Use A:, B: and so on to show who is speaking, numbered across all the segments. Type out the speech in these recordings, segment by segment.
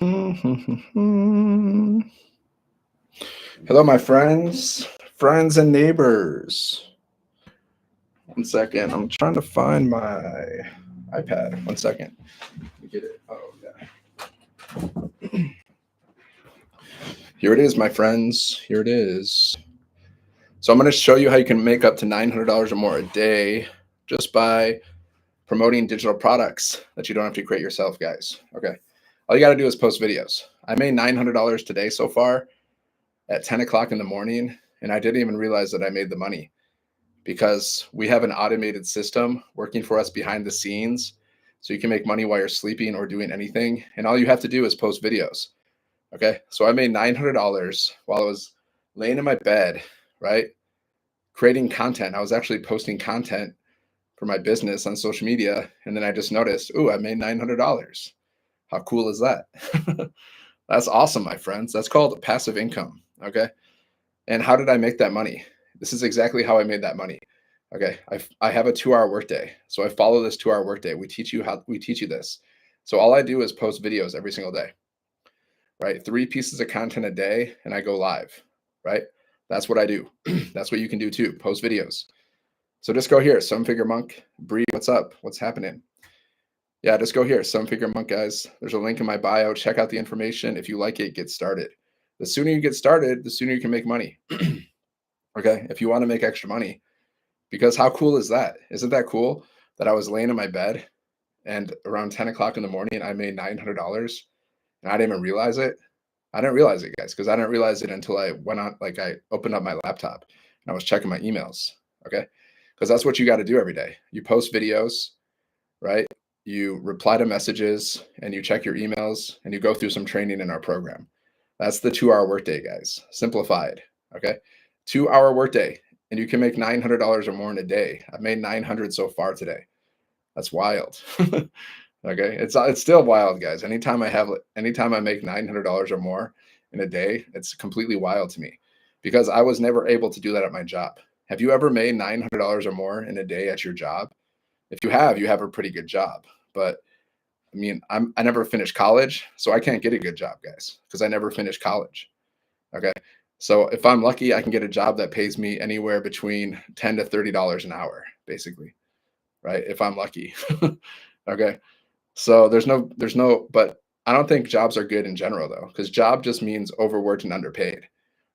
A: Hello, my friends and neighbors. 1 second. I'm trying to find my iPad. 1 second. Let me get it. Oh, yeah. Here it is, my friends. Here it is. So I'm going to show you how you can make up to $900 or more a day just by promoting digital products that you don't have to create yourself, guys. Okay. All you got to do is post videos. I made $900 today so far at 10 o'clock in the morning, and I didn't even realize that I made the money because we have an automated system working for us behind the scenes. So you can make money while you're sleeping or doing anything. And all you have to do is post videos. Okay. So I made $900 while I was laying in my bed, right? Creating content. I was actually posting content for my business on social media. And then I just noticed, oh, I made $900. How cool is that? That's awesome, my friends. That's called passive income. Okay. And how did I make that money? This is exactly how I made that money. Okay. I have a 2-hour workday. So I follow this 2-hour workday. We teach you this. So all I do is post videos every single day, right? 3 pieces of content a day and I go live, right? That's what I do. That's what you can do too. Post videos. So just go here. 7-Figure Monk. Bree, what's up? What's happening? Yeah, just go here. 7-Figure Monk, guys. There's a link in my bio. Check out the information. If you like it, get started. The sooner you get started, the sooner you can make money. Okay. If you want to make extra money, because how cool is that? Isn't that cool that I was laying in my bed and around 10 o'clock in the morning, I made $900 and I didn't even realize it. I didn't realize it, guys, because I didn't realize it until I went on, like I opened up my laptop and I was checking my emails. Okay. Because that's what you got to do every day. You post videos, right? You reply to messages and you check your emails and you go through some training in our program. That's the 2-hour workday, guys. Simplified. Okay. 2-hour workday. And you can make $900 or more in a day. I've made 900 so far today. That's wild. Okay. It's still wild, guys. Anytime I make $900 or more in a day, it's completely wild to me because I was never able to do that at my job. Have you ever made $900 or more in a day at your job? If you have a pretty good job. But I mean, I never finished college, so I can't get a good job, guys, because I never finished college. Okay. So if I'm lucky, I can get a job that pays me anywhere between $10 to $30 an hour, basically. Right. If I'm lucky. Okay. So but I don't think jobs are good in general though, because job just means overworked and underpaid.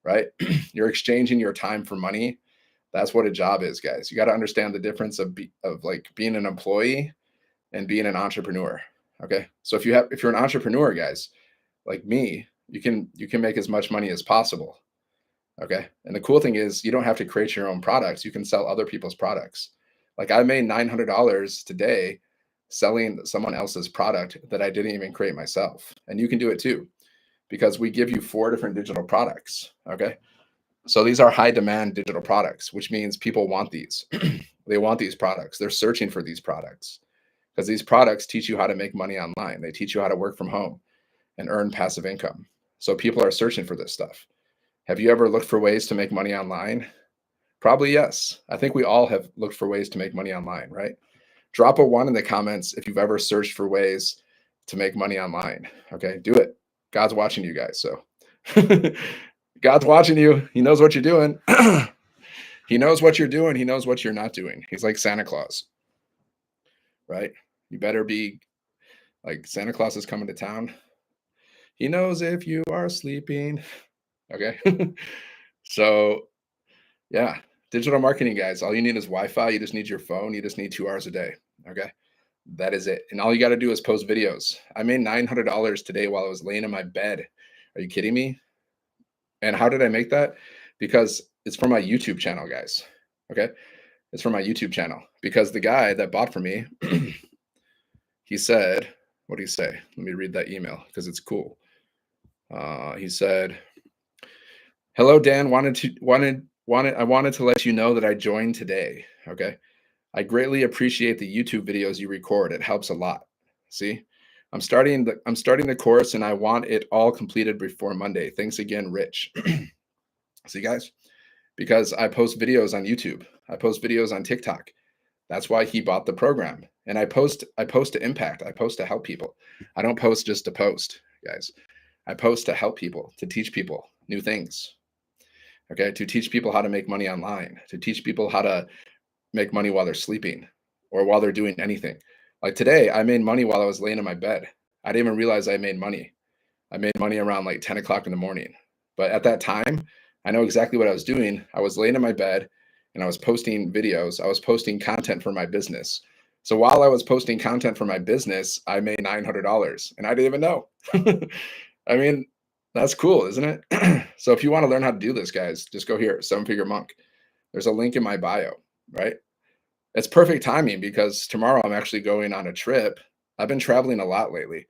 A: Right. You're exchanging your time for money. That's what a job is, guys. You got to understand the difference of like being an employee and being an entrepreneur. Okay. So if you're an entrepreneur, guys, like me, you can make as much money as possible. Okay. And the cool thing is you don't have to create your own products. You can sell other people's products. Like I made $900 today selling someone else's product that I didn't even create myself. And you can do it too, because we give you 4 different digital products. Okay. So these are high demand digital products, which means people want these. They want these products. They're searching for these products because these products teach you how to make money online. They teach you how to work from home and earn passive income. So people are searching for this stuff. Have you ever looked for ways to make money online? Probably yes. I think we all have looked for ways to make money online, right? Drop a 1 in the comments if you've ever searched for ways to make money online. Okay, do it. God's watching you guys. So God's watching you. He knows what you're doing. He knows what you're doing. He knows what you're not doing. He's like Santa Claus, right? You better be like Santa Claus is coming to town. He knows if you are sleeping. Okay. So yeah, digital marketing, guys. All you need is Wi-Fi. You just need your phone. You just need 2 hours a day. Okay. That is it. And all you got to do is post videos. I made $900 today while I was laying in my bed. Are you kidding me? And how did I make that? Because it's from my YouTube channel, guys. Okay. It's from my YouTube channel because the guy that bought from me, he said, what do you say? Let me read that email because it's cool. He said, "Hello, Dan. I wanted to let you know that I joined today. Okay. I greatly appreciate the YouTube videos you record. It helps a lot. See, I'm starting the course and I want it all completed before Monday. Thanks again, Rich." See, guys, because I post videos on YouTube. I post videos on TikTok. That's why he bought the program. And I post to impact. I post to help people. I don't post just to post. guys. I post to help people, to teach people new things. Okay. To teach people how to make money online, to teach people how to make money while they're sleeping or while they're doing anything. Like today, I made money while I was laying in my bed. I didn't even realize I made money. I made money around like 10 o'clock in the morning. But at that time, I know exactly what I was doing. I was laying in my bed and I was posting videos. I was posting content for my business. So while I was posting content for my business, I made $900 and I didn't even know. I mean, that's cool, isn't it? So if you want to learn how to do this, guys, just go here, Seven Figure Monk. There's a link in my bio, right? It's perfect timing because tomorrow I'm actually going on a trip. I've been traveling a lot lately.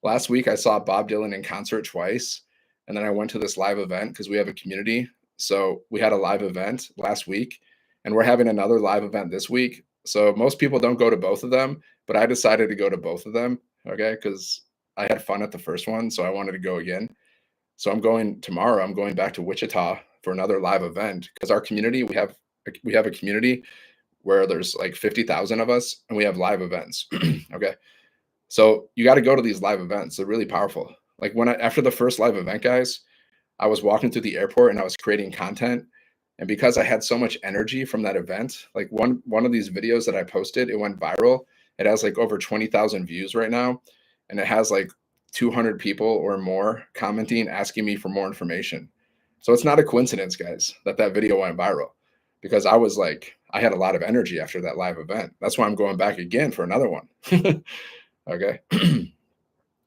A: Last week I saw Bob Dylan in concert twice, and then I went to this live event because we have a community. So we had a live event last week, and we're having another live event this week. So most people don't go to both of them, but I decided to go to both of them, okay? Because I had fun at the first one, so I wanted to go again. So I'm going tomorrow. I'm going back to Wichita for another live event because our community, we have a community where there's like 50,000 of us and we have live events. Okay. So you got to go to these live events. They're really powerful. Like after the first live event, guys, I was walking through the airport and I was creating content. And because I had so much energy from that event, like one of these videos that I posted, it went viral. It has like over 20,000 views right now. And it has like 200 people or more commenting, asking me for more information. So it's not a coincidence, guys, that video went viral because I had a lot of energy after that live event. That's why I'm going back again for another one. Okay.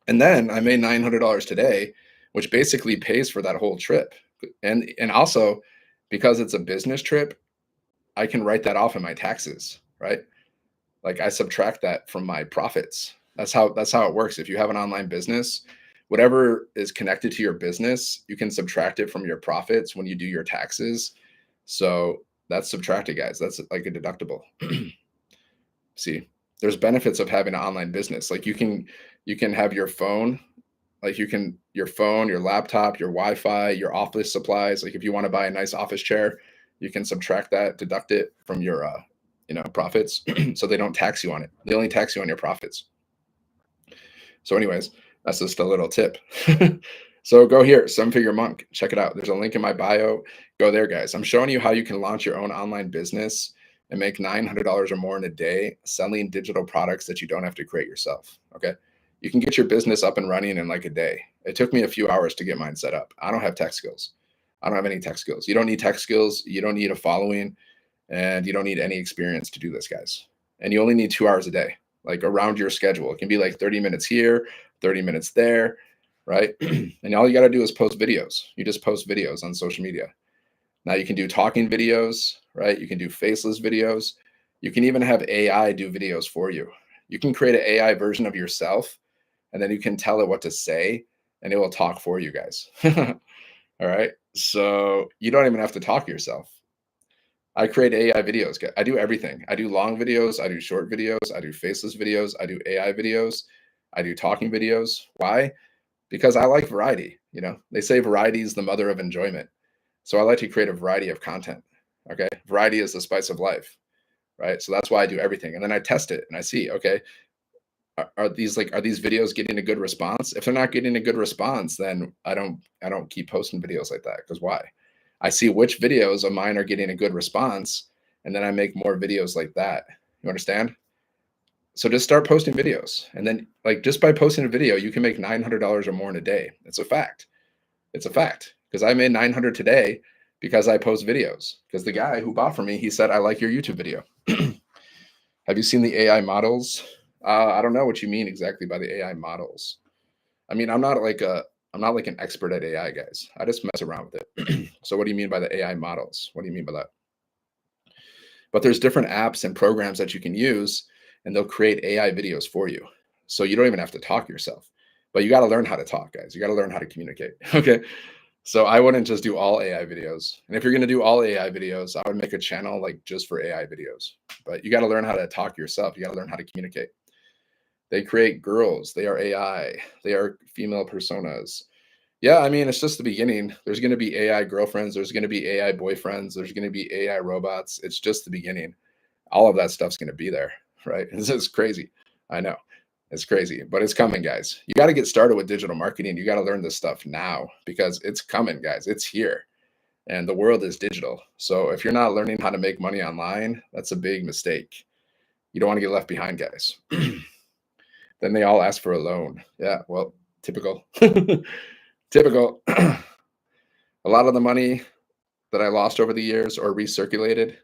A: And then I made $900 today, which basically pays for that whole trip. And also because it's a business trip, I can write that off in my taxes, right? Like I subtract that from my profits. That's how it works. If you have an online business, whatever is connected to your business, you can subtract it from your profits when you do your taxes. So that's subtracted, guys. That's like a deductible. See, there's benefits of having an online business. Like you can have your phone, like your phone, your laptop, your Wi-Fi, your office supplies. Like if you want to buy a nice office chair, you can subtract that, deduct it from your profits. So they don't tax you on it. They only tax you on your profits. So anyways, that's just a little tip. So go here, Seven Figure Monk. Check it out. There's a link in my bio. Go there, guys. I'm showing you how you can launch your own online business and make $900 or more in a day selling digital products that you don't have to create yourself. Okay. You can get your business up and running in like a day. It took me a few hours to get mine set up. I don't have tech skills. I don't have any tech skills. You don't need tech skills. You don't need a following, and you don't need any experience to do this, guys. And you only need 2 hours a day, like around your schedule. It can be like 30 minutes here, 30 minutes there, right? And all you got to do is post videos. You just post videos on social media. Now you can do talking videos, right? You can do faceless videos. You can even have AI do videos for you. You can create an AI version of yourself, and then you can tell it what to say, and it will talk for you guys. All right. So you don't even have to talk yourself. I create AI videos. I do everything. I do long videos. I do short videos. I do faceless videos. I do AI videos. I do talking videos. Why? Because I like variety. They say variety is the mother of enjoyment. So I like to create a variety of content. Okay. Variety is the spice of life. Right. So that's why I do everything. And then I test it and I see, okay, are these videos getting a good response? If they're not getting a good response, then I don't keep posting videos like that. Because why? I see which videos of mine are getting a good response, and then I make more videos like that. You understand? So just start posting videos, and then just by posting a video, you can make $900 or more in a day. It's a fact. It's a fact because I made 900 today because I post videos. Because the guy who bought from me, he said, "I like your YouTube video." Have you seen the AI models? I don't know what you mean exactly by the AI models. I mean, I'm not like an expert at AI, guys. I just mess around with it. So what do you mean by the AI models? What do you mean by that? But there's different apps and programs that you can use, and they'll create AI videos for you. So you don't even have to talk yourself. But you got to learn how to talk, guys. You got to learn how to communicate. Okay. So I wouldn't just do all AI videos. And if you're going to do all AI videos, I would make a channel just for AI videos. But you got to learn how to talk yourself. You got to learn how to communicate. They create girls. They are AI. They are female personas. Yeah, I mean, it's just the beginning. There's going to be AI girlfriends. There's going to be AI boyfriends. There's going to be AI robots. It's just the beginning. All of that stuff's going to be there, right? This is crazy. I know. It's crazy, but it's coming, guys. You got to get started with digital marketing. You got to learn this stuff now because it's coming, guys. It's here. And the world is digital. So if you're not learning how to make money online, that's a big mistake. You don't want to get left behind, guys. Then they all ask for a loan. Yeah, well, typical. Typical. A lot of the money that I lost over the years or recirculated,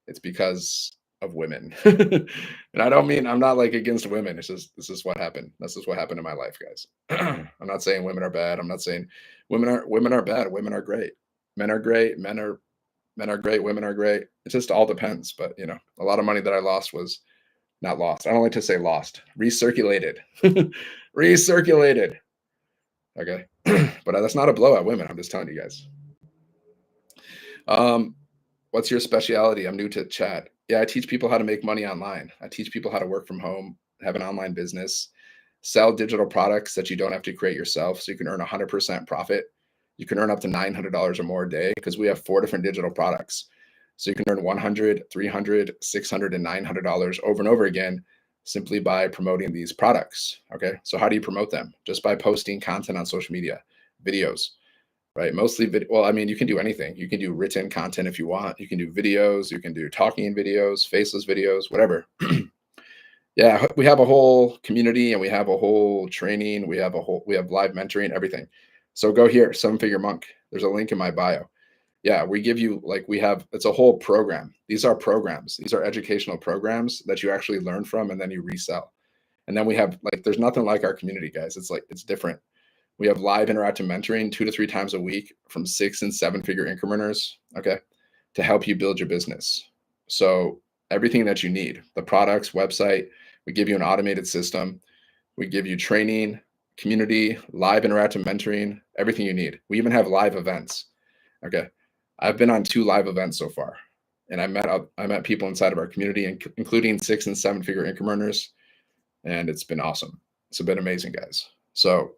A: it's because of women. And I don't mean, I'm not like against women. It's just, this is what happened. This is what happened in my life, guys. I'm not saying women are bad. I'm not saying women are bad. Women are great. Men are great. Men are great. Women are great. It just all depends. But you know, a lot of money that I lost was not lost. I don't like to say lost. Recirculated. Recirculated. Okay. But that's not a blow at women. I'm just telling you guys. What's your specialty? I'm new to chat. Yeah, I teach people how to make money online. I teach people how to work from home, have an online business, sell digital products that you don't have to create yourself, so you can earn 100% profit. You can earn up to $900 or more a day because we have 4 different digital products. So you can earn $100, $300, $600, and $900 over and over again simply by promoting these products. Okay, so how do you promote them? Just by posting content on social media, videos. Right. Mostly video. Well, I mean, you can do anything. You can do written content if you want. You can do videos. You can do talking videos, faceless videos, whatever. Yeah, we have a whole community and we have a whole training. We have live mentoring, everything. So go here, 7-Figure Monk. There's a link in my bio. Yeah, we give you it's a whole program. These are programs. These are educational programs that you actually learn from and then you resell. And then we have there's nothing like our community, guys. It's different. We have live interactive mentoring 2 to 3 times a week from 6 and 7-figure incrementers, okay, to help you build your business. So everything that you need, the products, website, we give you an automated system. We give you training, community, live interactive mentoring, everything you need. We even have live events, okay. I've been on 2 live events so far, and I met people inside of our community, including 6 and 7-figure incrementers, and it's been awesome. It's been amazing, guys. So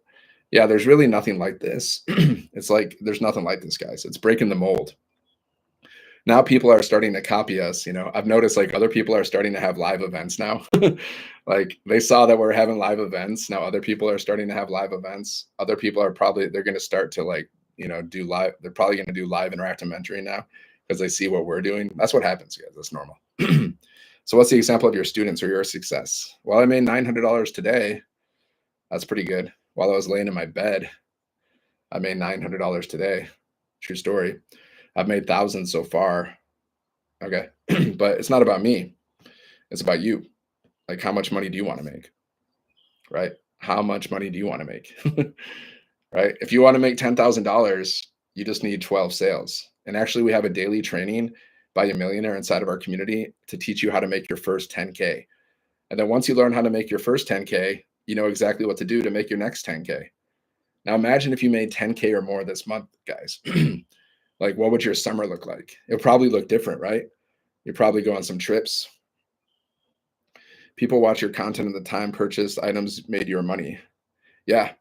A: yeah, there's really nothing like this. It's there's nothing like this, guys. It's breaking the mold. Now people are starting to copy us. You know, I've noticed other people are starting to have live events now. They saw that we're having live events. Now other people are starting to have live events. Other people are they're going to start to do live. They're probably going to do live interactive mentoring now because they see what we're doing. That's what happens, guys. That's normal. So what's the example of your students or your success? Well, I made $900 today. That's pretty good. While I was laying in my bed, I made $900 today. True story. I've made thousands so far. Okay. But it's not about me. It's about you. How much money do you want to make? Right? How much money do you want to make? Right? If you want to make $10,000, you just need 12 sales. And actually, we have a daily training by a millionaire inside of our community to teach you how to make your first 10K. And then once you learn how to make your first 10K, you know exactly what to do to make your next 10K. Now imagine if you made 10K or more this month, guys. What would your summer look like? It'll probably look different, right? You probably go on some trips. People watch your content and the time purchased items made your money. Yeah.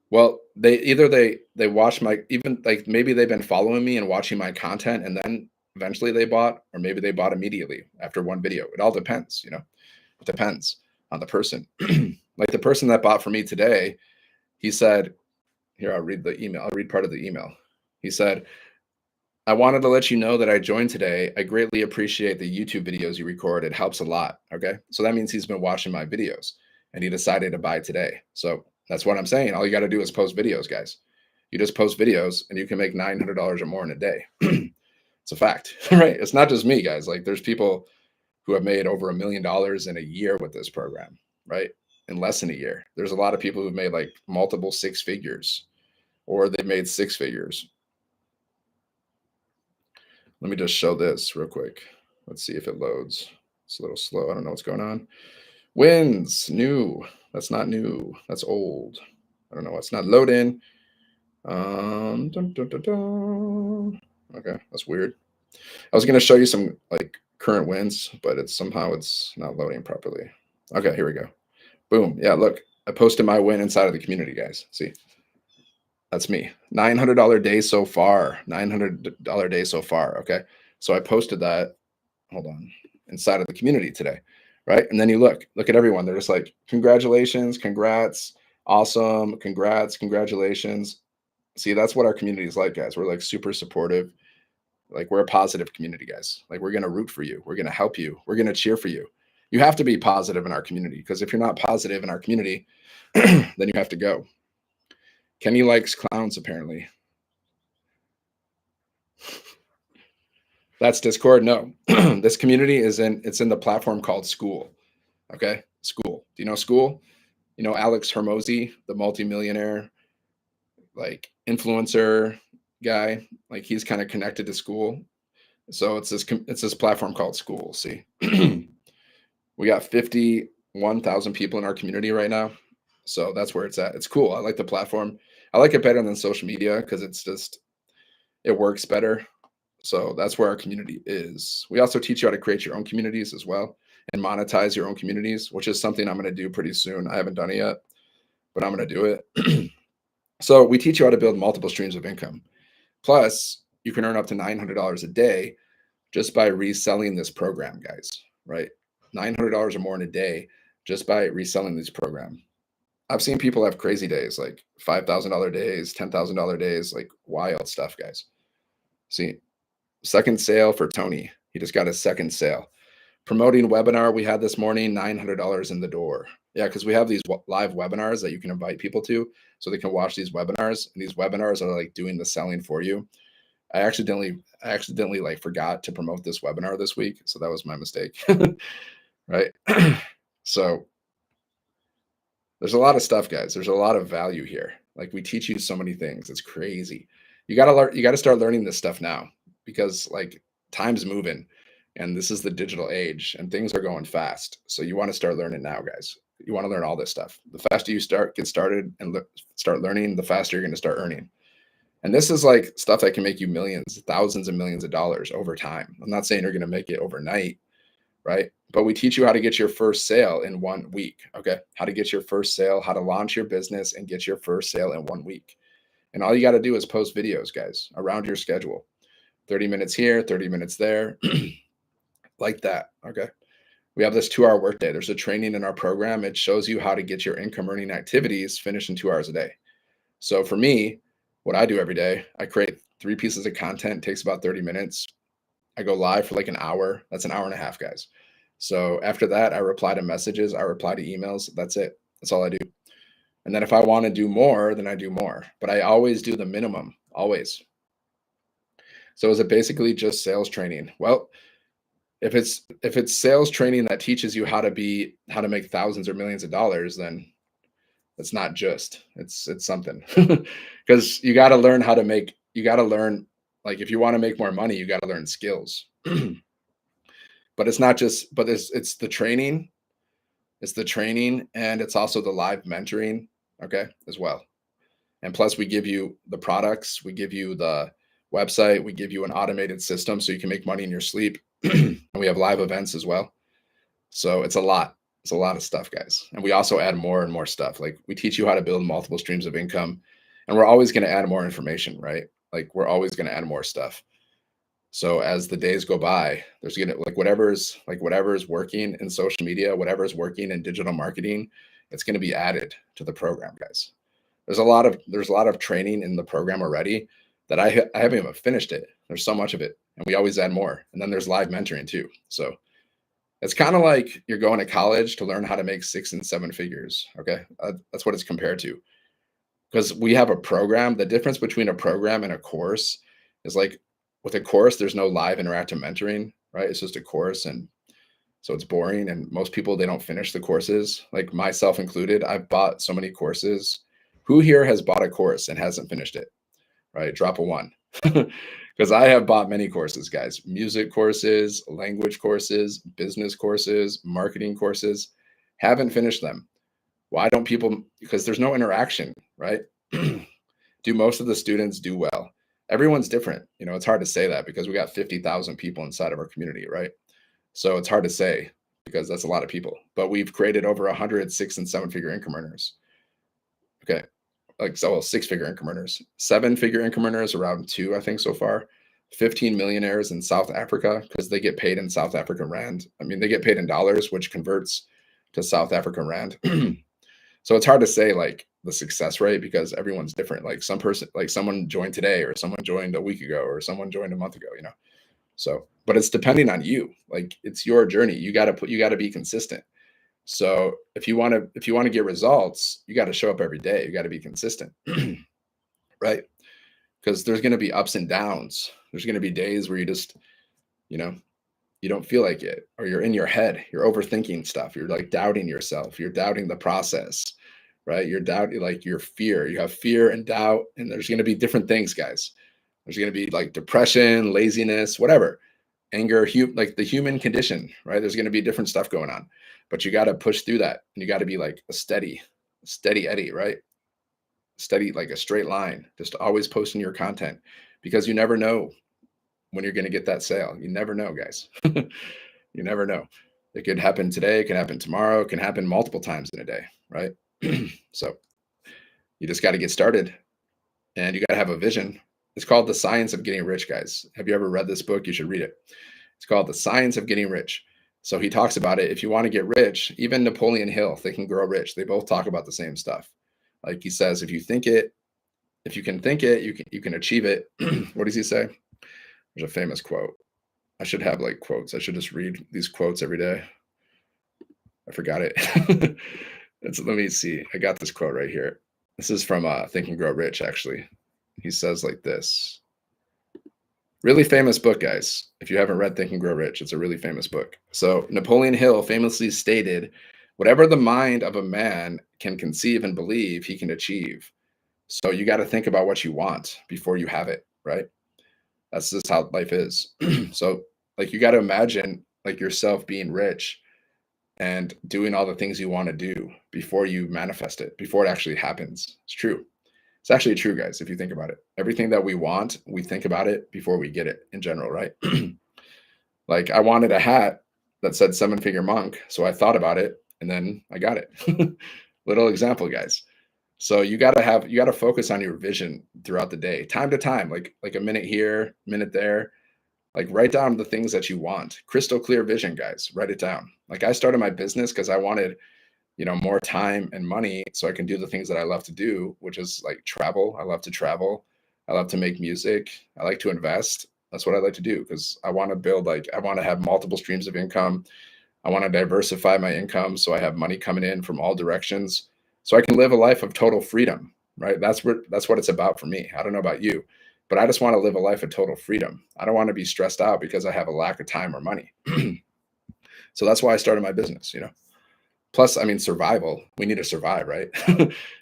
A: Well, they watch maybe they've been following me and watching my content and then eventually they bought, or maybe they bought immediately after one video. It all depends, It depends on the person. The person that bought from me today, he said, here, I'll read the email. I'll read part of the email. He said, I wanted to let you know that I joined today. I greatly appreciate the YouTube videos you record. It helps a lot. Okay. So that means he's been watching my videos and he decided to buy today. So that's what I'm saying. All you got to do is post videos, guys. You just post videos and you can make $900 or more in a day. It's a fact, right? It's not just me, guys. There's people who have made over $1 million in a year with this program, right? In less than a year. There's a lot of people who've made multiple 6 figures, or they've made 6 figures. Let me just show this real quick. Let's see if it loads. It's a little slow. I don't know what's going on. Wins, new. That's not new. That's old. I don't know. It's not loading. Okay, that's weird. I was going to show you some current wins, but it's not loading properly. Okay, here we go. Boom. Yeah, look, I posted my win inside of the community, guys. See, that's me. $900 day so far. $900 day so far. Okay, so I posted that. Hold on, inside of the community today, right? And then you look at everyone. They're just like, congratulations, congrats, awesome, congrats, congratulations. See, that's what our community is like, guys. We're like super supportive. Like we're a positive community, guys. Like we're going to root for you. We're going to help you. We're going to cheer for you. You have to be positive in our community, because if you're not positive in our community, then you have to go. Kenny likes clowns, apparently. That's Discord. No, this community it's in the platform called School. Okay. School. Do you know School? You know, Alex Hermosi, the multimillionaire, like influencer guy, like he's kind of connected to School. So it's this platform called School. See, we got 51,000 people in our community right now. So that's where it's at. It's cool. I like the platform. I like it better than social media because it works better. So that's where our community is. We also teach you how to create your own communities as well and monetize your own communities, which is something I'm going to do pretty soon. I haven't done it yet, but I'm going to do it. So we teach you how to build multiple streams of income. Plus, you can earn up to $900 a day just by reselling this program, guys, right? $900 or more in a day just by reselling this program. I've seen people have crazy days, like $5,000 days, $10,000 days, like wild stuff, guys. See, second sale for Tony. He just got a second sale. Promoting webinar we had this morning, $900 in the door. Yeah, because we have these live webinars that you can invite people to so they can watch these webinars. And these webinars are like doing the selling for you. I accidentally like forgot to promote this webinar this week. So that was my mistake. Right. So there's a lot of stuff, guys. There's a lot of value here. Like we teach you so many things. It's crazy. You got to learn, you got to start learning this stuff now, because like time's moving and this is the digital age and things are going fast. So you want to start learning now, guys. You want to learn all this stuff. The faster you get started and start learning, the faster you're going to start earning. And this is like stuff that can make you millions, thousands and millions of dollars over time. I'm not saying you're going to make it overnight, right? But we teach you how to get your first sale in 1 week. Okay. How to get your first sale, how to launch your business and get your first sale in 1 week. And all you got to do is post videos, guys, around your schedule. 30 minutes here, 30 minutes there, like that. Okay. We have this 2-hour workday. There's a training in our program. It shows you how to get your income earning activities finished in 2 hours a day. So for me, what I do every day, I create 3 pieces of content. It takes about 30 minutes. I go live for like an hour. That's an hour and a half, guys. So after that, I reply to messages. I reply to emails. That's it. That's all I do. And then if I want to do more, then I do more. But I always do the minimum, always. So is it basically just sales training? Well, if it's sales training that teaches you how to make thousands or millions of dollars, then it's not just, it's something. Because you got to learn how to make, you got to learn, like if you want to make more money, you got to learn skills. But it's not just, but it's the training. It's the training and it's also the live mentoring, okay, as well. And plus we give you the products, we give you the website, we give you an automated system so you can make money in your sleep. And we have live events as well. So it's a lot. It's a lot of stuff, guys. And we also add more and more stuff. Like we teach you how to build multiple streams of income, and we're always going to add more information, right? Like we're always going to add more stuff. So as the days go by, there's going to whatever is working in social media, whatever is working in digital marketing, it's going to be added to the program, guys. There's a lot of training in the program already that I haven't even finished it. There's so much of it, and we always add more. And then there's live mentoring too. So it's kind of like you're going to college to learn how to make 6 and 7 figures. Okay. That's what it's compared to. Because we have a program. The difference between a program and a course is like with a course, there's no live interactive mentoring, right? It's just a course. And so it's boring. And most people, they don't finish the courses, like myself included. I've bought so many courses. Who here has bought a course and hasn't finished it? Right? Drop a 1. Because I have bought many courses, guys. Music courses, language courses, business courses, marketing courses. Haven't finished them. Why don't people? Because there's no interaction, right? Do most of the students do well? Everyone's different. You know, it's hard to say that because we got 50,000 people inside of our community, right? So it's hard to say because that's a lot of people. But we've created over 100 6 and 7-figure income earners. Okay. Like, so 6-figure income earners, 7-figure income earners, around 2, I think so far. 15 millionaires in South Africa because they get paid in South African rand. I mean, they get paid in dollars, which converts to South African rand. So it's hard to say like the success rate because everyone's different. Like some person, like someone joined today, or someone joined a week ago, or someone joined a month ago, you know? So, but it's depending on you. Like it's your journey. You got to be consistent. So if you want to get results, you got to show up every day. You got to be consistent, right? Because there's going to be ups and downs. There's going to be days where you just, you know, you don't feel like it, or you're in your head, you're overthinking stuff. You're like doubting yourself. You're doubting the process, right? You're doubting like your fear. You have fear and doubt, and there's going to be different things, guys. There's going to be like depression, laziness, whatever, anger, like the human condition, right? There's going to be different stuff going on, but you got to push through that, and you got to be like a steady Eddie, right? Steady, like a straight line, just always posting your content, because you never know when you're going to get that sale. You never know, guys. You never know. It could happen today, it can happen tomorrow, it can happen multiple times in a day, right? So you just got to get started, and you got to have a vision. It's called The Science of Getting Rich, guys. Have you ever read this book? You should read it. It's called The Science of Getting Rich. So he talks about it. If you want to get rich, even Napoleon Hill, Think and Grow Rich, they both talk about the same stuff. Like he says, if you can think it, you can achieve it. What does he say? There's a famous quote. I should have like quotes. I should just read these quotes every day. I forgot it. Let me see. I got this quote right here. This is from Think and Grow Rich, actually. He says like this. Really famous book, guys. If you haven't read Think and Grow Rich, it's a really famous book. So Napoleon Hill famously stated, whatever the mind of a man can conceive and believe, he can achieve. So you got to think about what you want before you have it, right? That's just how life is. So like you got to imagine like yourself being rich and doing all the things you want to do before you manifest it, before it actually happens. It's true. It's actually true, guys, if you think about it. Everything that we want, we think about it before we get it in general, right? Like I wanted a hat that said 7-figure monk, so I thought about it and then I got it. Little example, guys. So you got to focus on your vision throughout the day, time to time, like a minute here, minute there. Like write down the things that you want. Crystal clear vision, guys. Write it down. Like I started my business because I wanted, more time and money so I can do the things that I love to do, which is like travel. I love to travel. I love to make music. I like to invest. That's what I like to do because I want to build, I want to have multiple streams of income. I want to diversify my income so I have money coming in from all directions so I can live a life of total freedom, right? That's what it's about for me. I don't know about you, but I just want to live a life of total freedom. I don't want to be stressed out because I have a lack of time or money. So that's why I started my business, Plus, I mean, survival. We need to survive, right?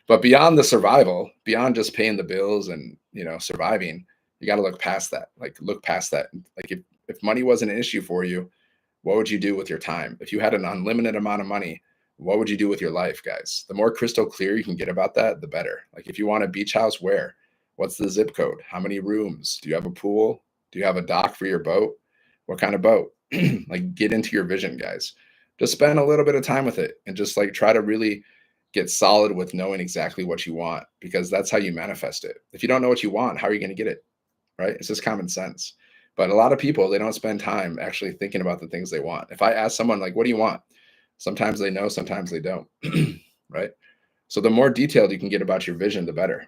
A: But beyond the survival, beyond just paying the bills and, surviving, you got to look past that. Like, look past that. Like, if money wasn't an issue for you, what would you do with your time? If you had an unlimited amount of money, what would you do with your life, guys? The more crystal clear you can get about that, the better. Like, if you want a beach house, where? What's the zip code? How many rooms? Do you have a pool? Do you have a dock for your boat? What kind of boat? Like, get into your vision, guys. Just spend a little bit of time with it and just like try to really get solid with knowing exactly what you want, because that's how you manifest it. If you don't know what you want, how are you going to get it? Right? It's just common sense. But a lot of people, they don't spend time actually thinking about the things they want. If I ask someone like, what do you want? Sometimes they know, sometimes they don't. Right? So the more detailed you can get about your vision, the better.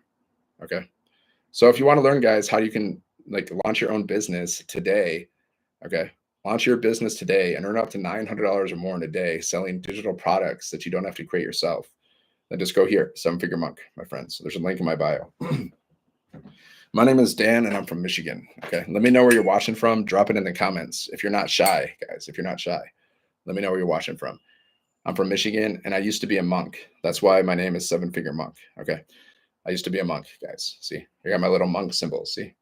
A: Okay. So if you want to learn, guys, how you can like launch your own business today, okay, launch your business today and earn up to $900 or more in a day selling digital products that you don't have to create yourself, then just go here, 7-Figure Monk, my friends. There's a link in my bio. My name is Dan and I'm from Michigan. Okay. Let me know where you're watching from. Drop it in the comments. If you're not shy, guys, if you're not shy, let me know where you're watching from. I'm from Michigan and I used to be a monk. That's why my name is 7-Figure Monk. Okay. I used to be a monk, guys. See, I got my little monk symbol. See,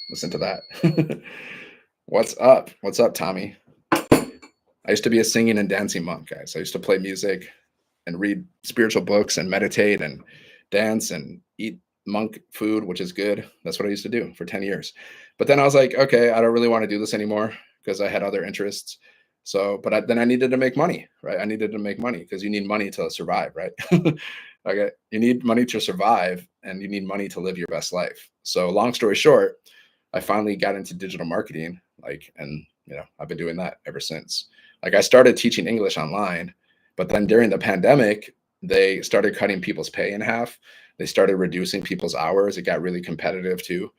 A: listen to that. What's up? What's up, Tommy? I used to be a singing and dancing monk, guys. I used to play music and read spiritual books and meditate and dance and eat monk food, which is good. That's what I used to do for 10 years. But then I was like, okay, I don't really want to do this anymore because I had other interests. So, but then I needed to make money, right? I needed to make money because you need money to survive, right? Okay. You need money to survive and you need money to live your best life. So long story short, I finally got into digital marketing, and I've been doing that ever since. Like I started teaching English online, but then during the pandemic, they started cutting people's pay in half. They started reducing people's hours. It got really competitive too.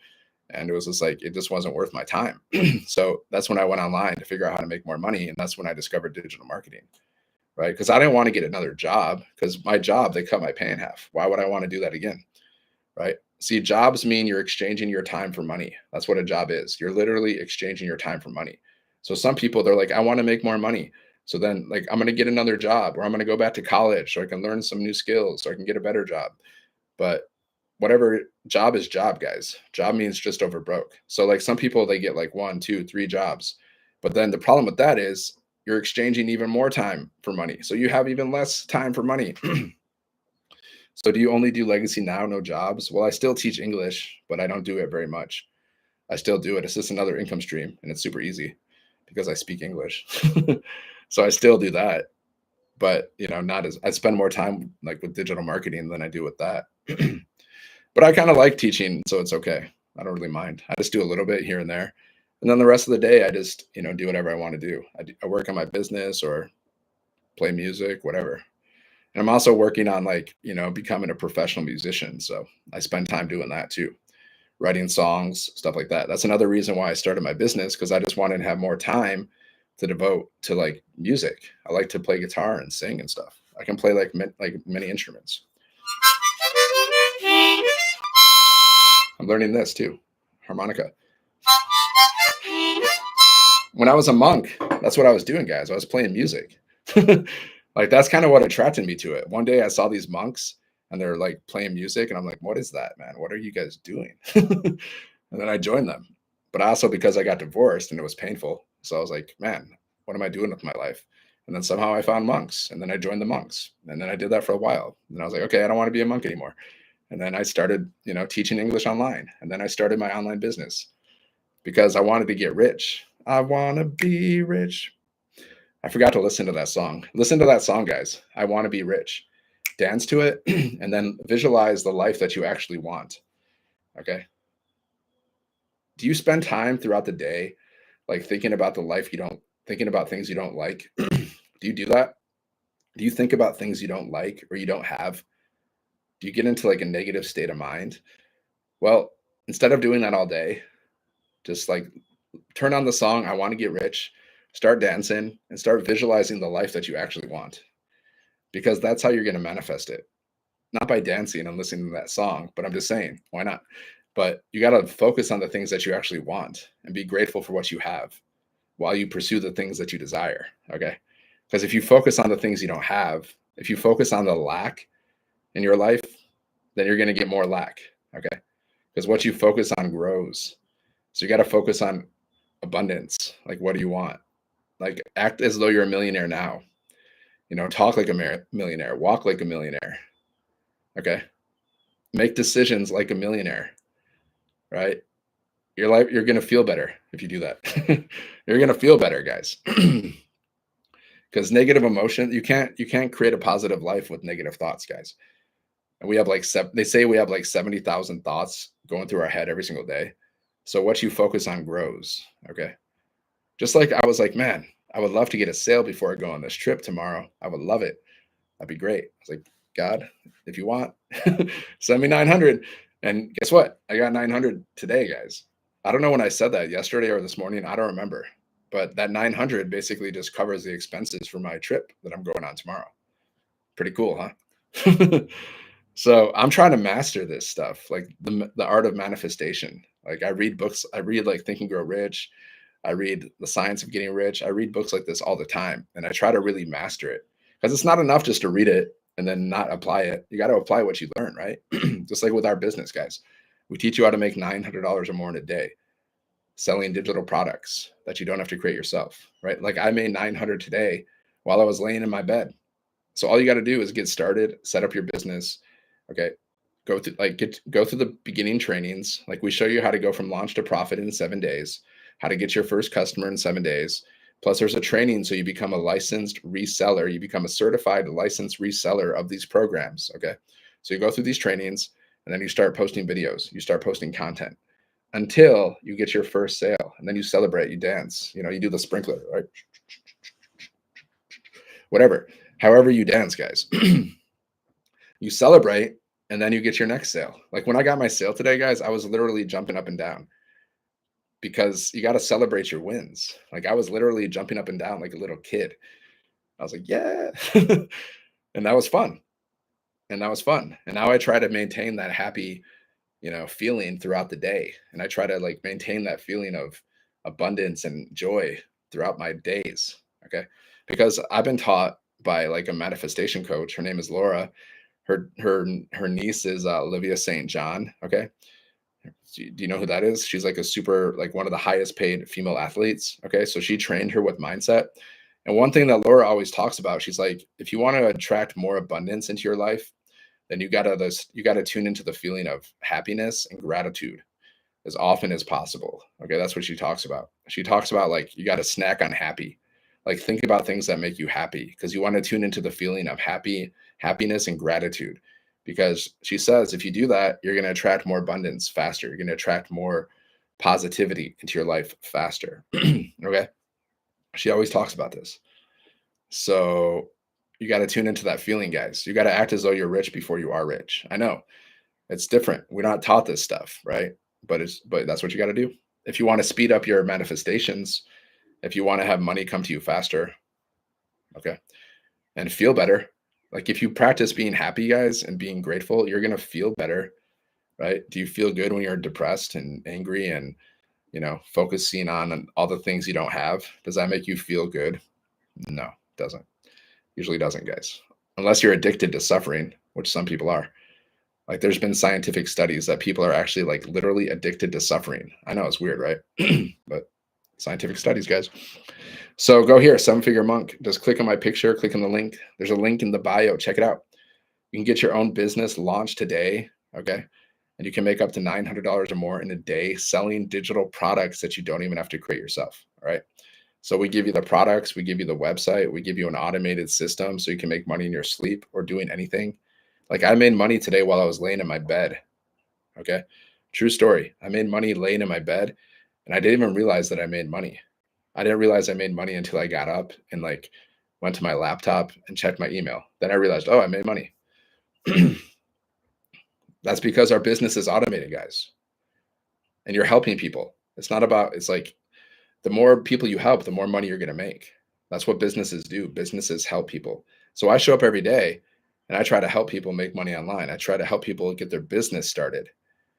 A: And it was just like, it just wasn't worth my time. So that's when I went online to figure out how to make more money. And that's when I discovered digital marketing, right? Because I didn't want to get another job because my job, they cut my pay in half. Why would I want to do that again? Right? See, jobs mean you're exchanging your time for money. That's what a job is. You're literally exchanging your time for money. So some people, they're like, I want to make more money. So then, like, I'm going to get another job or I'm going to go back to college so I can learn some new skills so I can get a better job. But whatever job is job, guys. Job means just over broke. So like some people, they get like 1, 2, 3 jobs. But then the problem with that is you're exchanging even more time for money. So you have even less time for money. So do you only do legacy now, no jobs? Well, I still teach English, but I don't do it very much. I still do it. It's just another income stream and it's super easy because I speak English. So I still do that. But not as I spend more time like with digital marketing than I do with that. But I kind of like teaching, so it's okay. I don't really mind. I just do a little bit here and there. And then the rest of the day, I just, do whatever I want to do. I work on my business or play music, whatever. And I'm also working on becoming a professional musician. So I spend time doing that too, writing songs, stuff like that. That's another reason why I started my business because I just wanted to have more time to devote to like music. I like to play guitar and sing and stuff. I can play like many instruments. I'm learning this too, harmonica. When I was a monk, that's what I was doing, guys. I was playing music. Like that's kind of what attracted me to it. One day I saw these monks and they're like playing music and I'm like, what is that, man? What are you guys doing? And then I joined them. But also because I got divorced and it was painful. So I was like, man, what am I doing with my life? And then somehow I found monks and then I joined the monks. And then I did that for a while. And I was like, okay, I don't want to be a monk anymore. And then I started, teaching English online. And then I started my online business because I wanted to get rich. I want to be rich. I forgot to listen to that song. Listen to that song, guys. I want to be rich. Dance to it and then visualize the life that you actually want. Okay. Do you spend time throughout the day like thinking about thinking about things you don't like? Do you do that? Do you think about things you don't like or you don't have? Do you get into like a negative state of mind? Well, instead of doing that all day, just like turn on the song, I want to get rich, start dancing and start visualizing the life that you actually want. Because that's how you're going to manifest it. Not by dancing and listening to that song, but I'm just saying, why not? But you got to focus on the things that you actually want and be grateful for what you have while you pursue the things that you desire. Okay. Because if you focus on the things you don't have, if you focus on the lack in your life, then you're going to get more lack. Okay. Because what you focus on grows. So you got to focus on abundance. Like, what do you want? Like, act as though you're a millionaire now. Talk like a millionaire, walk like a millionaire. Okay. Make decisions like a millionaire, right? Your life, you're going to feel better if you do that. You're going to feel better, guys. Because negative emotion, you can't create a positive life with negative thoughts, guys. And we have they say we have like 70,000 thoughts going through our head every single day. So what you focus on grows. Okay. Just like I was like, man, I would love to get a sale before I go on this trip tomorrow. I would love it. That'd be great. I was like, God, if you want, send me 900. And guess what? I got 900 today, guys. I don't know when I said that yesterday or this morning. I don't remember. But that 900 basically just covers the expenses for my trip that I'm going on tomorrow. Pretty cool, huh? So I'm trying to master this stuff, like the art of manifestation. Like I read books. I read like Think and Grow Rich. I read The Science of Getting Rich. I read books like this all the time. And I try to really master it because it's not enough just to read it and then not apply it. You got to apply what you learn, right? Just like with our business, guys. We teach you how to make $900 or more in a day selling digital products that you don't have to create yourself, right? Like I made 900 today while I was laying in my bed. So all you got to do is get started, set up your business. Okay. Go through the beginning trainings. Like we show you how to go from launch to profit in 7 days, how to get your first customer in 7 days. Plus there's a training. So you become a licensed reseller. You become a certified licensed reseller of these programs. Okay. So you go through these trainings and then you start posting videos. You start posting content until you get your first sale. And then you celebrate, you dance, you know, you do the sprinkler, right? Whatever, however you dance, guys. You celebrate and then you get your next sale. Like when I got my sale today, guys, I was literally jumping up and down because you got to celebrate your wins. Like I was literally jumping up and down like a little kid. I was like, yeah. And that was fun. And that was fun. And now I try to maintain that happy, you know, feeling throughout the day. And I try to like maintain that feeling of abundance and joy throughout my days. Okay. Because I've been taught by like a manifestation coach. Her name is Laura. Her niece is Olivia St. John. Okay. Do you know who that is? She's like a super, like one of the highest paid female athletes. Okay. So she trained her with mindset. And one thing that Laura always talks about, she's like, if you want to attract more abundance into your life, then you gotta tune into the feeling of happiness and gratitude as often as possible. Okay, that's what she talks about. She talks about like you got to snack on happy, like think about things that make you happy because you want to tune into the feeling of happiness and gratitude. Because she says if you do that, you're going to attract more abundance faster. You're going to attract more positivity into your life faster. Okay, she always talks about this. So you got to tune into that feeling, guys. You got to act as though you're rich before you are rich. I know it's different. We're not taught this stuff, right? But that's what you got to do. If you want to speed up your manifestations, if you want to have money come to you faster, okay, and feel better. Like if you practice being happy, guys, and being grateful, you're going to feel better, right? Do you feel good when you're depressed and angry and, you know, focusing on all the things you don't have? Does that make you feel good? No, it doesn't. Usually doesn't, guys, unless you're addicted to suffering, which some people are. Like there's been scientific studies that people are actually like literally addicted to suffering. I know it's weird, right? But scientific studies, guys. So go here, Seven Figure Monk. Just click on my picture, click on the link. There's a link in the bio. Check it out. You can get your own business launched today, okay? And you can make up to $900 or more in a day selling digital products that you don't even have to create yourself, all right? So we give you the products, we give you the website, we give you an automated system so you can make money in your sleep or doing anything. Like I made money today while I was laying in my bed. Okay. True story. I made money laying in my bed and I didn't even realize that I made money. I didn't realize I made money until I got up and like went to my laptop and checked my email. Then I realized, oh, I made money. That's because our business is automated, guys. And you're helping people. It's not about, it's like, the more people you help, the more money you're going to make. That's what businesses do. Businesses help people. So I show up every day and I try to help people make money online. I try to help people get their business started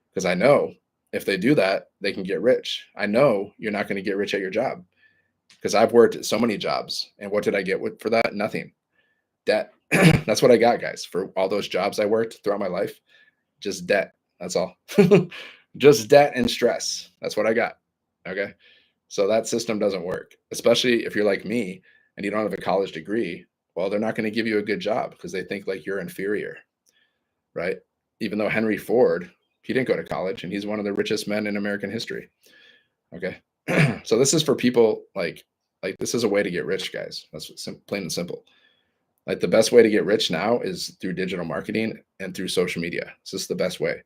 A: because I know if they do that, they can get rich. I know you're not going to get rich at your job because I've worked at so many jobs. And what did I get for that? Nothing. Debt. That's what I got, guys, for all those jobs I worked throughout my life. Just debt. That's all. Just debt and stress. That's what I got. Okay. So that system doesn't work, especially if you're like me and you don't have a college degree. Well, they're not going to give you a good job because they think like you're inferior, right? Even though Henry Ford, he didn't go to college and he's one of the richest men in American history. Okay. So this is for people like this is a way to get rich, guys. That's plain and simple. Like the best way to get rich now is through digital marketing and through social media. This is the best way.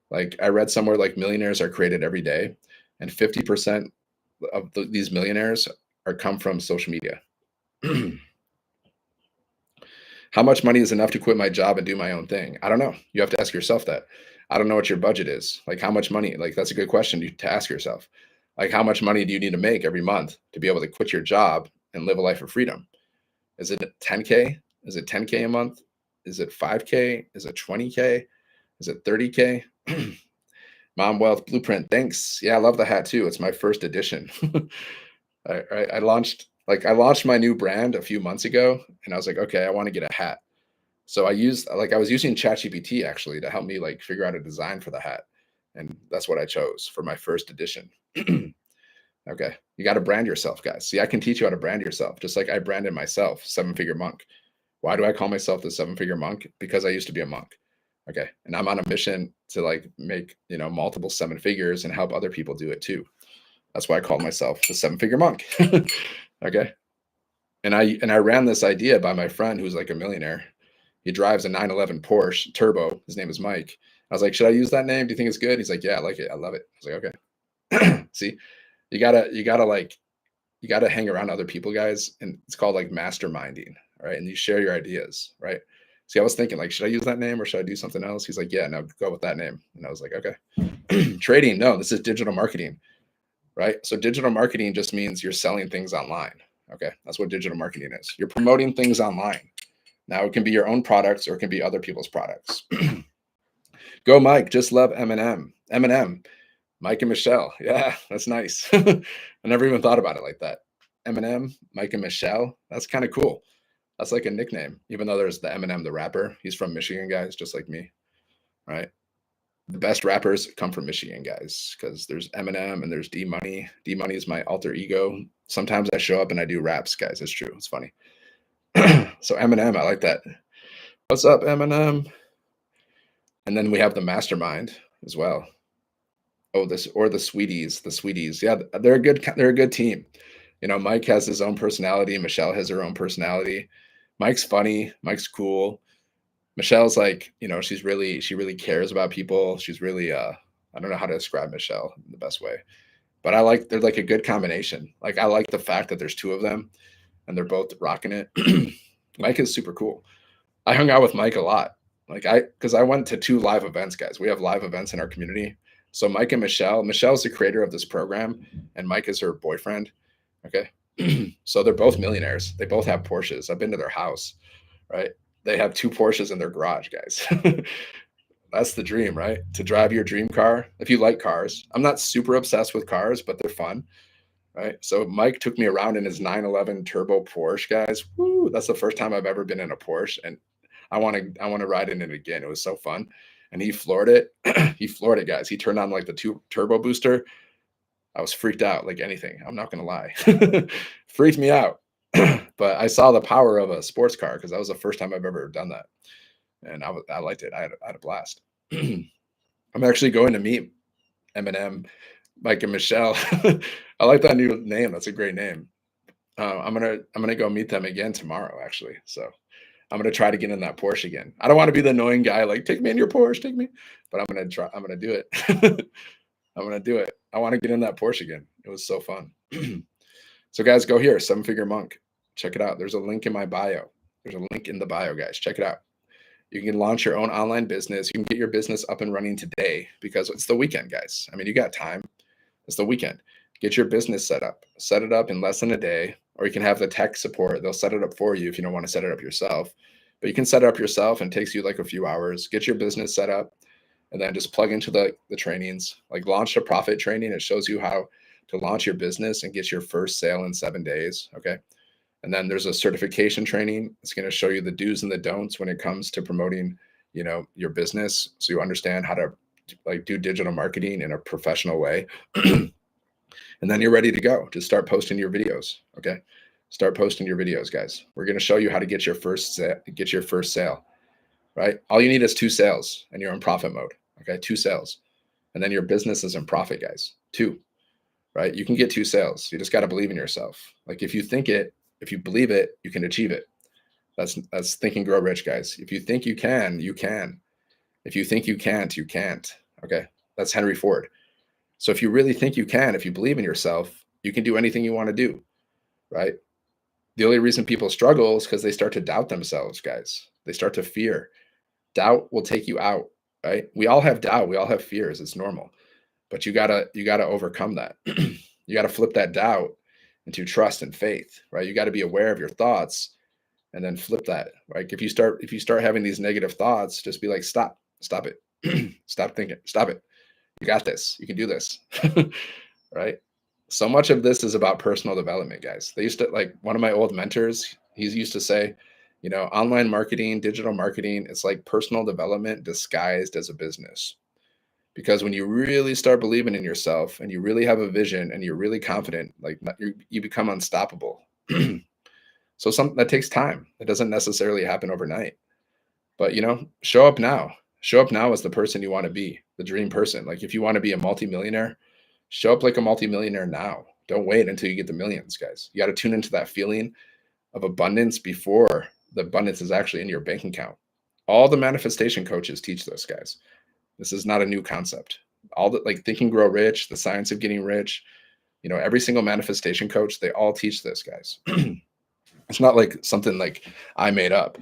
A: Like I read somewhere like millionaires are created every day and 50% of these millionaires come from social media. How much money is enough to quit my job and do my own thing? I don't know. You have to ask yourself that. I don't know what your budget is. Like how much money? Like that's a good question to ask yourself. Like how much money do you need to make every month to be able to quit your job and live a life of freedom? Is it 10K? Is it 10K a month? Is it 5K? Is it 20K? Is it 30K? Mom Wealth Blueprint. Thanks. Yeah, I love the hat too. It's my first edition. I launched my new brand a few months ago and I was like, okay, I want to get a hat. So I was using ChatGPT actually to help me like figure out a design for the hat. And that's what I chose for my first edition. Okay. You got to brand yourself, guys. See, I can teach you how to brand yourself, just like I branded myself, Seven Figure Monk. Why do I call myself the Seven Figure Monk? Because I used to be a monk. Okay. And I'm on a mission to like make, multiple seven figures and help other people do it too. That's why I called myself the 7-figure monk. Okay. And I ran this idea by my friend who's like a millionaire. He drives a 911 Porsche turbo. His name is Mike. I was like, should I use that name? Do you think it's good? He's like, yeah, I like it. I love it. I was like, okay. See, you gotta hang around other people, guys. And it's called like masterminding. Right. And you share your ideas. Right. See, I was thinking like, should I use that name or should I do something else? He's like, yeah, no, go with that name. And I was like, okay. Trading. No, this is digital marketing. Right. So digital marketing just means you're selling things online. Okay. That's what digital marketing is. You're promoting things online. Now it can be your own products or it can be other people's products. Go Mike, just love Eminem. Eminem, Mike and Michelle. Yeah, that's nice. I never even thought about it like that. Eminem, Mike and Michelle. That's kind of cool. That's like a nickname, even though there's the Eminem, the rapper. He's from Michigan, guys, just like me, right? The best rappers come from Michigan, guys, because there's Eminem and there's D-Money. D-Money is my alter ego. Sometimes I show up and I do raps, guys. It's true. It's funny. So Eminem, I like that. What's up, Eminem? And then we have the mastermind as well. Oh, the sweeties, the sweeties. Yeah, they're a good team. You know, Mike has his own personality. Michelle has her own personality. Mike's funny. Mike's cool. Michelle's like, you know, she really cares about people. She's really, I don't know how to describe Michelle in the best way, but they're like a good combination. Like, I like the fact that there's two of them and they're both rocking it. Mike is super cool. I hung out with Mike a lot. Because I went to 2 live events, guys. We have live events in our community. So Mike and Michelle's the creator of this program and Mike is her boyfriend. Okay. So they're both millionaires. They both have Porsches. I've been to their house, right? They have 2 Porsches in their garage, guys. That's the dream, right? To drive your dream car. If you like cars, I'm not super obsessed with cars, but they're fun, right? So Mike took me around in his 911 turbo Porsche, guys. Woo, that's the first time I've ever been in a Porsche, and I want to ride in it again. It was so fun, and he floored it. He floored it, guys. He turned on like the turbo booster. I was freaked out like anything. I'm not gonna lie, freaked me out. But I saw the power of a sports car because that was the first time I've ever done that, and I liked it. I had a blast. I'm actually going to meet Eminem, Mike and Michelle. I like that new name. That's a great name. I'm gonna go meet them again tomorrow, actually. So I'm gonna try to get in that Porsche again. I don't want to be the annoying guy like, take me in your Porsche, take me. But I'm gonna try. I'm gonna do it. I'm gonna do it. I want to get in that Porsche again. It was so fun. So guys, go here, 7-figure monk. Check it out. There's a link in my bio. There's a link in the bio, guys. Check it out. You can launch your own online business. You can get your business up and running today because it's the weekend, guys. I mean, you got time. It's the weekend. Get your business set up. Set it up in less than a day, or you can have the tech support. They'll set it up for you if you don't want to set it up yourself. But you can set it up yourself and it takes you like a few hours. Get your business set up and then just plug into the trainings. Like launch a profit training. It shows you how to launch your business and get your first sale in 7 days. Okay. And then there's a certification training. It's going to show you the do's and the don'ts when it comes to promoting, you know, your business. So you understand how to like do digital marketing in a professional way. And then you're ready to go. Just start posting your videos. Okay. Start posting your videos, guys. We're going to show you how to get your first sale, right? All you need is 2 sales and you're in profit mode. Okay. 2 sales. And then your business is in profit, guys. 2, right? You can get 2 sales. You just got to believe in yourself. Like if you think it, if you believe it, you can achieve it. That's Think and Grow Rich, guys. If you think you can, you can. If you think you can't, you can't. Okay. That's Henry Ford. So if you really think you can, if you believe in yourself, you can do anything you want to do, right? The only reason people struggle is because they start to doubt themselves, guys. They start to fear. Doubt will take you out, right? We all have doubt. We all have fears. It's normal. But you gotta overcome that. You gotta flip that doubt into trust and faith, right? You got to be aware of your thoughts and then flip that, right? If you start having these negative thoughts, just be like, stop it. Stop thinking, stop it. You got this. You can do this, right? So much of this is about personal development, guys. They used to, like one of my old mentors, he used to say, you know, online marketing, digital marketing, it's like personal development disguised as a business. Because when you really start believing in yourself and you really have a vision and you're really confident, like you become unstoppable. So something that takes time. It doesn't necessarily happen overnight. But, you know, show up now. Show up now as the person you want to be, the dream person. Like if you want to be a multimillionaire, Show up like a multimillionaire now. Don't wait until you get the millions, guys. You got to tune into that feeling of abundance before the abundance is actually in your bank account. All the manifestation coaches teach this, guys. This is not a new concept. All the like Think and Grow Rich, the science of getting rich, every single manifestation coach, they all teach this, guys. It's not like something like I made up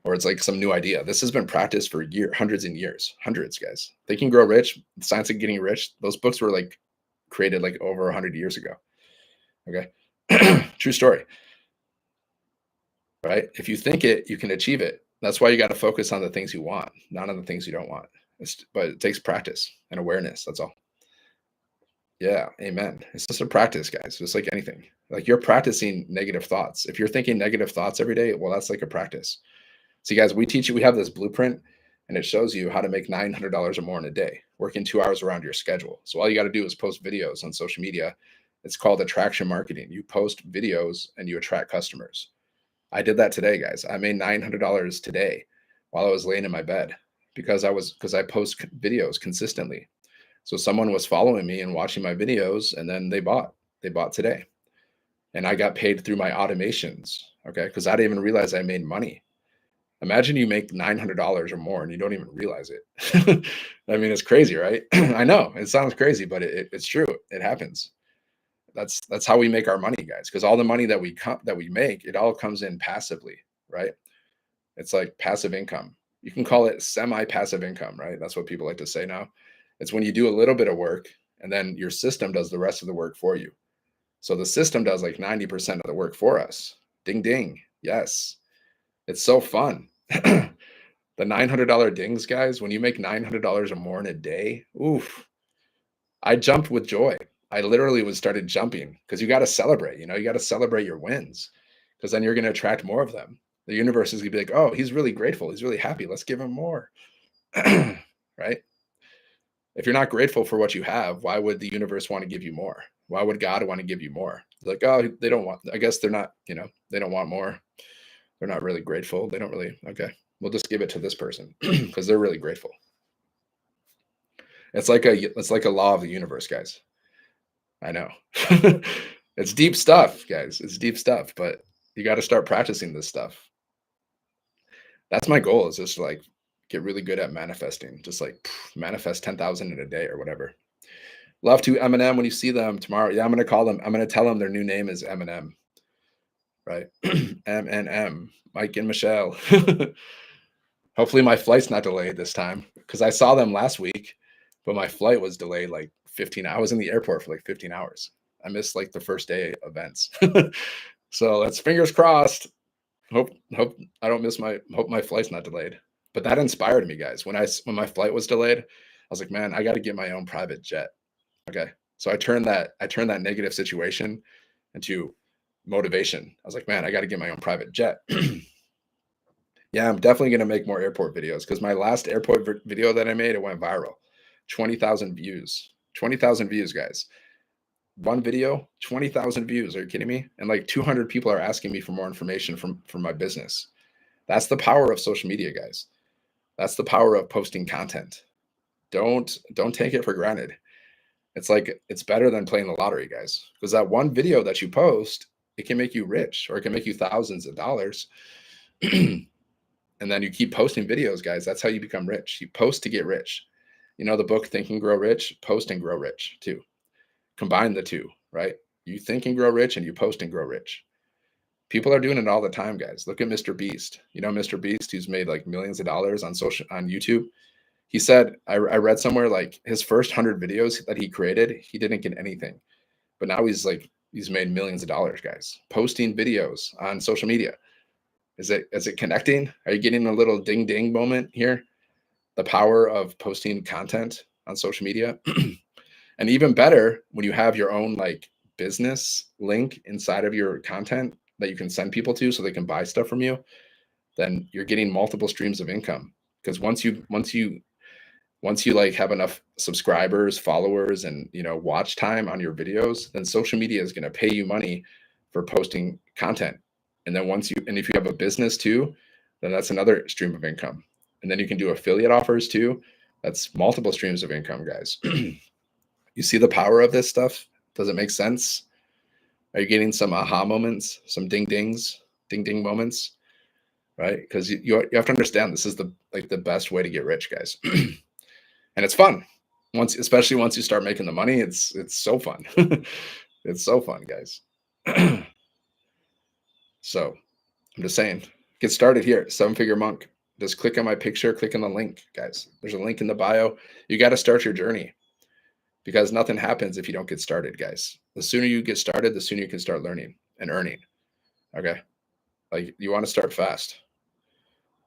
A: or it's like some new idea. This has been practiced for hundreds and years, hundreds, guys. Think and Grow Rich, the science of getting rich, those books were like created like over 100 years ago. Okay. True story. Right? If you think it, you can achieve it. That's why you got to focus on the things you want, not on the things you don't want. But it takes practice and awareness. That's all. Yeah. Amen. It's just a practice, guys. Just like anything. Like you're practicing negative thoughts. If you're thinking negative thoughts every day, well, that's like a practice. See, guys, we teach you, we have this blueprint and it shows you how to make $900 or more in a day, working 2 hours around your schedule. So all you got to do is post videos on social media. It's called attraction marketing. You post videos and you attract customers. I did that today, guys. I made $900 today while I was laying in my bed because I post videos consistently. So someone was following me and watching my videos and then they bought today. And I got paid through my automations. Okay. Because I didn't even realize I made money. Imagine you make $900 or more and you don't even realize it. I mean, it's crazy, right? I know it sounds crazy, but it's true. It happens. That's how we make our money, guys. Because all the money that we make, it all comes in passively, right? It's like passive income. You can call it semi-passive income, right? That's what people like to say now. It's when you do a little bit of work and then your system does the rest of the work for you. So the system does like 90% of the work for us. Ding, ding. Yes. It's so fun. The $900 dings, guys, when you make $900 or more in a day, oof, I jumped with joy. I literally started jumping because you got to celebrate, you got to celebrate your wins because then you're going to attract more of them. The universe is going to be like, oh, he's really grateful. He's really happy. Let's give him more. Right? If you're not grateful for what you have, why would the universe want to give you more? Why would God want to give you more? Like, oh, they don't want, I guess they're not, they don't want more. They're not really grateful. They don't really, okay, we'll just give it to this person because they're really grateful. It's like a law of the universe, guys. I know. It's deep stuff, guys. It's deep stuff, but you got to start practicing this stuff. That's my goal, is just like get really good at manifesting. Just like manifest 10,000 in a day or whatever. Love to Eminem when you see them tomorrow. Yeah, I'm going to tell them their new name is Eminem. Right? M, Mike and Michelle. Hopefully my flight's not delayed this time because I saw them last week, but my flight was delayed like 15. I was in the airport for like 15 hours. I missed like the first day events. So that's fingers crossed. Hope I don't miss hope my flight's not delayed. But that inspired me, guys. When my flight was delayed, I was like, man, I got to get my own private jet. Okay. So I turned that negative situation into motivation. I was like, man, I got to get my own private jet. Yeah, I'm definitely going to make more airport videos because my last airport video that I made, it went viral. 20,000 views. 20,000 views, guys. One video, 20,000 views. Are you kidding me? And like 200 people are asking me for more information from my business. That's the power of social media, guys. That's the power of posting content. Don't take it for granted. It's like, it's better than playing the lottery, guys. Because that one video that you post, it can make you rich or it can make you thousands of dollars. And then you keep posting videos, guys. That's how you become rich. You post to get rich. The book Think and Grow Rich, post and grow rich too. Combine the two, right? You think and grow rich and you post and grow rich. People are doing it all the time, guys. Look at Mr. Beast. Mr. Beast, who's made like millions of dollars on YouTube. He said, I read somewhere like his first 100 videos that he created, he didn't get anything. But now he's made millions of dollars, guys, posting videos on social media. Is it connecting? Are you getting a little ding ding moment here? The power of posting content on social media. And even better, when you have your own like business link inside of your content that you can send people to so they can buy stuff from you, then you're getting multiple streams of income. Because once you like have enough subscribers, followers, and watch time on your videos, then social media is going to pay you money for posting content. And then if you have a business too, then that's another stream of income. And then you can do affiliate offers too. That's multiple streams of income, guys. You see the power of this stuff? Does it make sense? Are you getting some aha moments, some ding ding moments, right? Because you have to understand this is the best way to get rich, guys. And it's fun. Especially once you start making the money, it's so fun. It's so fun, guys. So I'm just saying, get started here. 7-Figure Monk. Just click on my picture, click on the link, guys. There's a link in the bio. You got to start your journey, because nothing happens if you don't get started, guys. The sooner you get started, the sooner you can start learning and earning. Okay. Like, you want to start fast,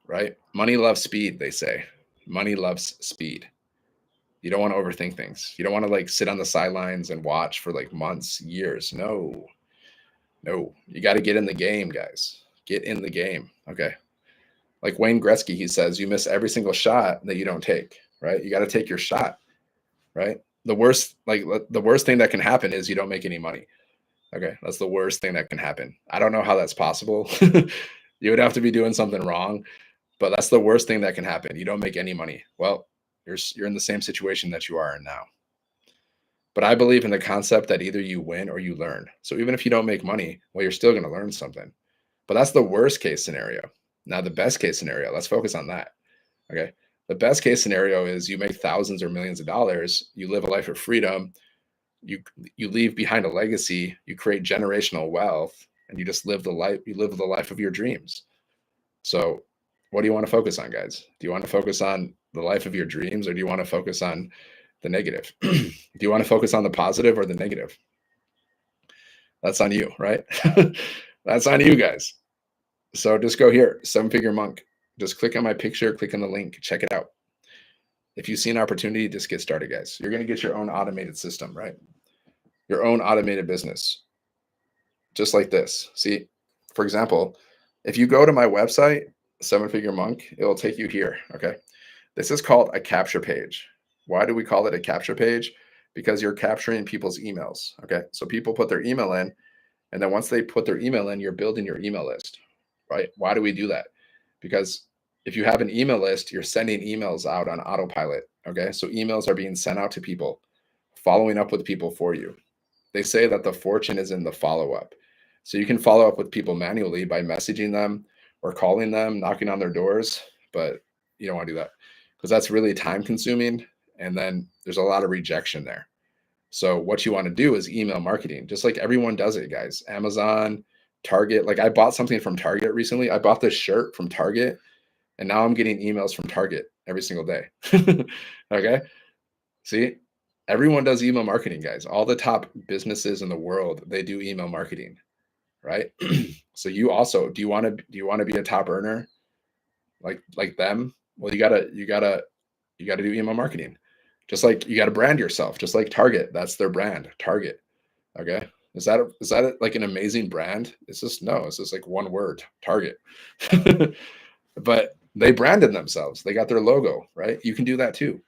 A: right? Money loves speed, they say. Money loves speed. You don't want to overthink things. You don't want to like sit on the sidelines and watch for like months, years. No, you got to get in the game, guys. Get in the game. Okay. Like Wayne Gretzky, he says, you miss every single shot that you don't take, right? You got to take your shot, right? The worst thing that can happen is you don't make any money. Okay. That's the worst thing that can happen. I don't know how that's possible. You would have to be doing something wrong, but that's the worst thing that can happen. You don't make any money. Well, you're in the same situation that you are in now. But I believe in the concept that either you win or you learn. So even if you don't make money, well, you're still going to learn something. But that's the worst case scenario. Now, the best case scenario, let's focus on that. Okay. The best case scenario is you make thousands or millions of dollars. You live a life of freedom. You leave behind a legacy. You create generational wealth, and you just live the life. You live the life of your dreams. So what do you want to focus on, guys? Do you want to focus on the life of your dreams, or do you want to focus on the negative? Do you want to focus on the positive or the negative? That's on you, right? That's on you, guys. So just go here, 7-Figure Monk. Just click on my picture, click on the link, check it out. If you see an opportunity, just get started, guys. You're going to get your own automated system, right? Your own automated business. Just like this. See, for example, if you go to my website, 7-Figure Monk, it will take you here, okay? This is called a capture page. Why do we call it a capture page? Because you're capturing people's emails, okay? So people put their email in, and then once they put their email in, you're building your email list, right? Why do we do that? Because if you have an email list, you're sending emails out on autopilot, okay? So emails are being sent out to people, following up with people for you. They say that the fortune is in the follow-up. So you can follow up with people manually by messaging them or calling them, knocking on their doors, but you don't want to do that because that's really time consuming. And then there's a lot of rejection there. So what you want to do is email marketing, just like everyone does it, guys. Amazon, Target. Like I bought something from Target recently. I bought this shirt from Target, and now I'm getting emails from Target every single day. Okay. See, everyone does email marketing, guys. All the top businesses in the world, they do email marketing, right? So you also, do you want to be a top earner like them? Well, you gotta do email marketing. Just like you got to brand yourself, just like Target. That's their brand, Target. Okay. Is that like an amazing brand? It's just like one word, Target. But they branded themselves. They got their logo, right? You can do that too.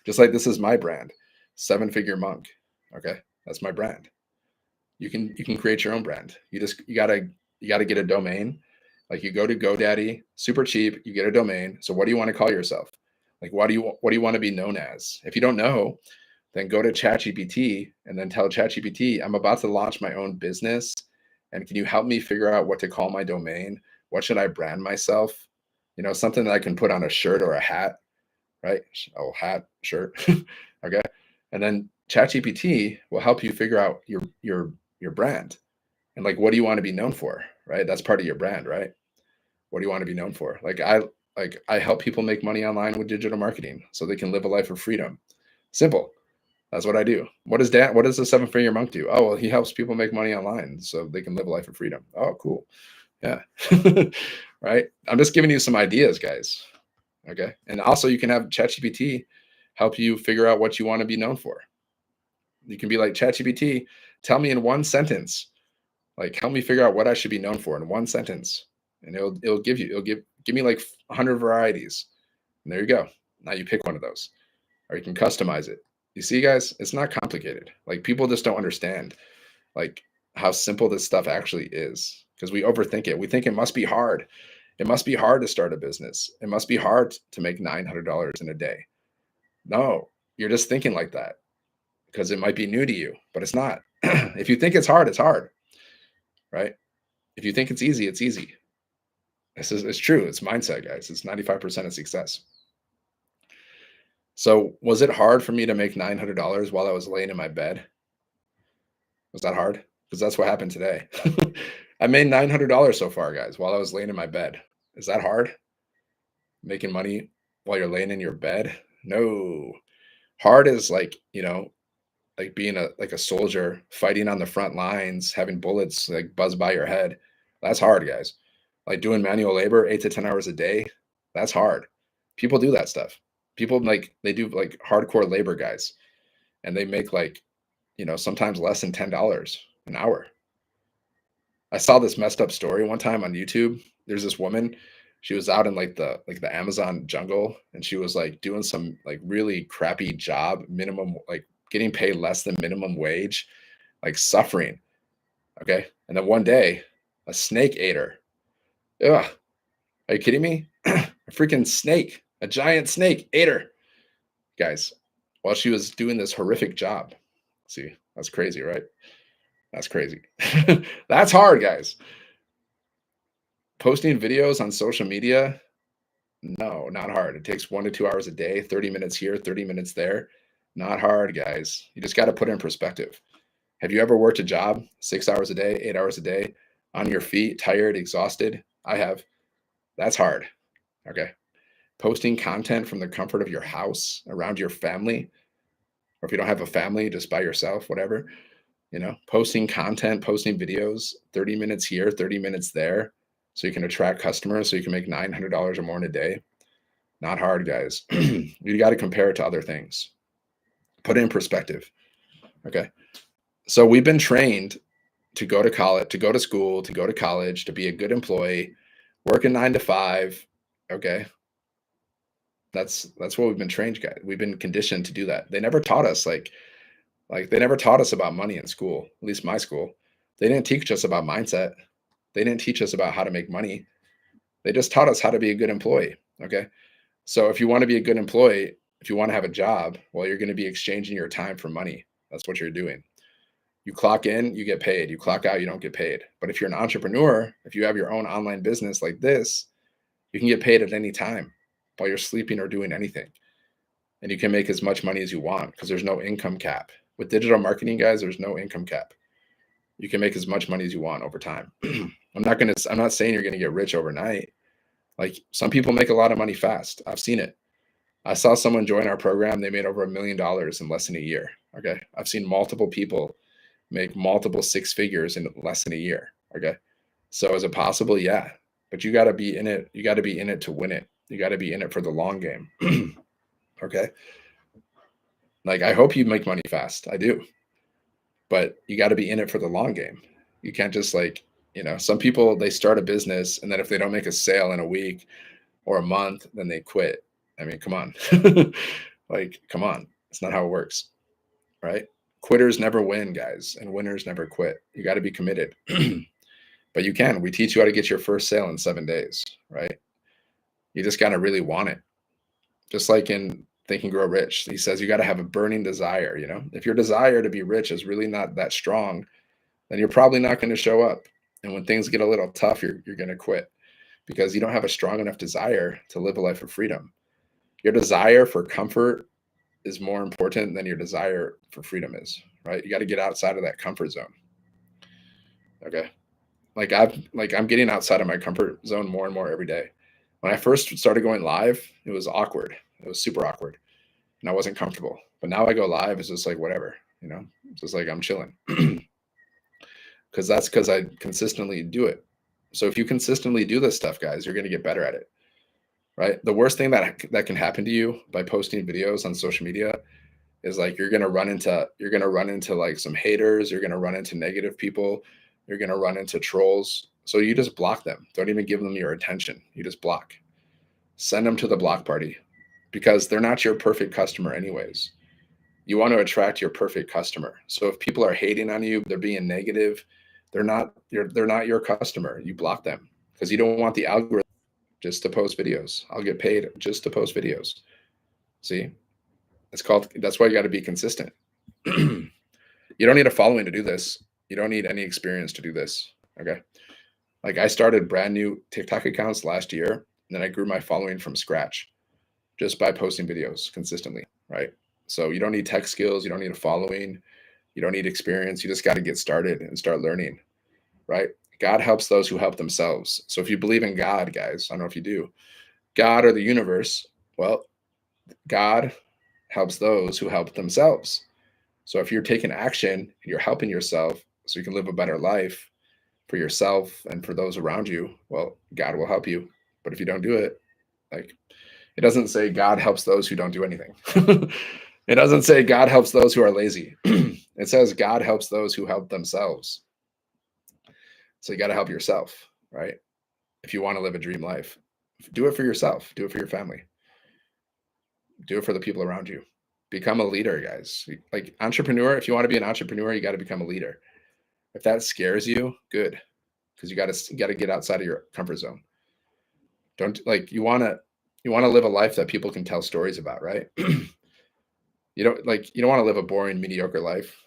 A: Just like this is my brand, 7-Figure Monk. Okay. That's my brand. You can create your own brand. You gotta get a domain. Like you go to GoDaddy, super cheap, you get a domain. So what do you want to call yourself? Like, what do you want to be known as? If you don't know, then go to ChatGPT and then tell ChatGPT, I'm about to launch my own business. And can you help me figure out what to call my domain? What should I brand myself? Something that I can put on a shirt or a hat, right? Oh, hat, shirt. Okay. And then ChatGPT will help you figure out your brand. And like, what do you want to be known for? Right? That's part of your brand, right? What do you want to be known for? Like I help people make money online with digital marketing so they can live a life of freedom. Simple. That's what I do. What does the 7-Figure Monk do? Oh, well, he helps people make money online so they can live a life of freedom. Oh, cool. Yeah. Right. I'm just giving you some ideas, guys. Okay. And also you can have ChatGPT help you figure out what you want to be known for. You can be like, ChatGPT, tell me in one sentence, like help me figure out what I should be known for in one sentence. And it'll give me like 100 varieties. And there you go. Now you pick one of those, or you can customize it. You see, guys, it's not complicated. Like people just don't understand like how simple this stuff actually is because we overthink it. We think it must be hard. It must be hard to start a business. It must be hard to make $900 in a day. No, you're just thinking like that. because it might be new to you, but it's not. If you think it's hard, right? If you think it's easy, it's easy. It's true. It's mindset, guys. It's 95% of success. So was it hard for me to make $900 while I was laying in my bed? Was that hard? Because that's what happened today. I made $900 so far, guys, while I was laying in my bed. Is that hard? Making money while you're laying in your bed? No. Hard is like, like being a soldier fighting on the front lines, having bullets like buzz by your head. That's hard, guys. Like doing manual labor 8 to 10 hours a day. That's hard. People do that stuff. People they do like hardcore labor, guys, and they make like, sometimes less than $10 an hour. I saw this messed up story one time on YouTube. There's this woman, she was out in like the Amazon jungle, and she was like doing some like really crappy job, minimum, like getting paid less than minimum wage, like suffering. Okay. And then one day a snake ate her. Ugh. Are you kidding me? A freaking snake, a giant snake ate her, guys, while she was doing this horrific job. See, that's crazy, right? That's crazy. That's hard, guys. Posting videos on social media, no, not hard. It takes 1 to 2 hours a day, 30 minutes here, 30 minutes there. Not hard, guys. You just got to put it in perspective. Have you ever worked a job 6 hours a day, 8 hours a day, on your feet, tired, exhausted? I have. That's hard. Okay. Posting content from the comfort of your house around your family, or if you don't have a family, just by yourself, whatever, posting content, posting videos, 30 minutes here, 30 minutes there, so you can attract customers, so you can make $900 or more in a day. Not hard, guys. You got to compare it to other things. Put it in perspective. Okay. So we've been trained to go to college, to go to school, to go to college, to be a good employee, working 9 to 5. Okay. That's what we've been trained, guys. We've been conditioned to do that. They never taught us like they never taught us about money in school, at least my school. They didn't teach us about mindset. They didn't teach us about how to make money. They just taught us how to be a good employee. Okay. So if you want to be a good employee, if you want to have a job, well, you're going to be exchanging your time for money. That's what you're doing. You clock in, you get paid. You clock out, you don't get paid. But if you're an entrepreneur, if you have your own online business like this, you can get paid at any time while you're sleeping or doing anything. And you can make as much money as you want because there's no income cap. With digital marketing, guys, there's no income cap. You can make as much money as you want over time. I'm not saying you're going to get rich overnight. Like some people make a lot of money fast. I've seen it. I saw someone join our program. They made over $1 million in less than a year. Okay. I've seen multiple people make multiple 6 figures in less than a year. Okay. So is it possible? Yeah. But you got to be in it. You got to be in it to win it. You got to be in it for the long game. Okay. Like, I hope you make money fast. I do. But you got to be in it for the long game. You can't just some people, they start a business and then if they don't make a sale in a week or a month, then they quit. I mean, come on. Come on. It's not how it works. Right? Quitters never win, guys, and winners never quit. You got to be committed. But you can. We teach you how to get your first sale in 7 days, right? You just got to really want it. Just like in Think and Grow Rich, he says you got to have a burning desire. If your desire to be rich is really not that strong, then you're probably not going to show up. And when things get a little tough, you're going to quit because you don't have a strong enough desire to live a life of freedom. Your desire for comfort is more important than your desire for freedom is, right? You got to get outside of that comfort zone. Okay. I'm getting outside of my comfort zone more and more every day. When I first started going live, it was awkward. It was super awkward and I wasn't comfortable. But now I go live, it's just like, whatever, it's just like I'm chilling because I consistently do it. So if you consistently do this stuff, guys, you're going to get better at it, right? The worst thing that can happen to you by posting videos on social media is like, you're going to run into like some haters. You're going to run into negative people. You're going to run into trolls. So you just block them. Don't even give them your attention. You just block. Send them to the block party because they're not your perfect customer anyways. You want to attract your perfect customer. So if people are hating on you, they're being negative, they're not your customer. You block them because you don't want the algorithm just to post videos. I'll get paid just to post videos. See, that's why you got to be consistent. You don't need a following to do this. You don't need any experience to do this. Okay. Like I started brand new TikTok accounts last year, and then I grew my following from scratch just by posting videos consistently. Right. So you don't need tech skills. You don't need a following. You don't need experience. You just got to get started and start learning. Right. God helps those who help themselves. So if you believe in God, guys, I don't know if you do, God or the universe, well, God helps those who help themselves. So if you're taking action and you're helping yourself so you can live a better life for yourself and for those around you, well, God will help you. But if you don't do it, like it doesn't say God helps those who don't do anything. It doesn't say God helps those who are lazy. It says God helps those who help themselves. So you got to help yourself, right? If you want to live a dream life, do it for yourself, do it for your family, do it for the people around you. Become a leader, guys. Like entrepreneur, if you want to be an entrepreneur, you got to become a leader. If that scares you, good, because you got to get outside of your comfort zone. Don't like you want to live a life that people can tell stories about, right? You don't want to live a boring, mediocre life.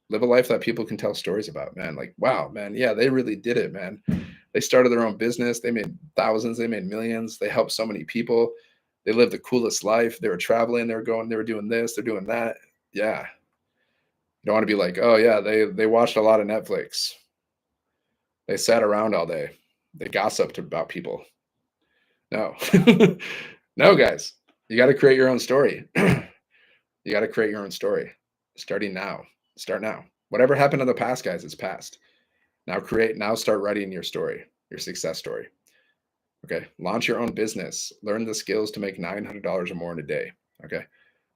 A: Live a life that people can tell stories about, man. Like, wow, man, yeah, they really did it, man. They started their own business. They made thousands. They made millions. They helped so many people. They lived the coolest life. They were traveling. They were doing this. They're doing that. Yeah. You don't want to be like, oh yeah, they watched a lot of Netflix. They sat around all day. They gossiped about people. No, no, guys, you got to create your own story. You got to create your own story starting now. Start now. Whatever happened in the past, guys, it's past. Now start writing your story, your success story. Okay. Launch your own business. Learn the skills to make $900 or more in a day. Okay.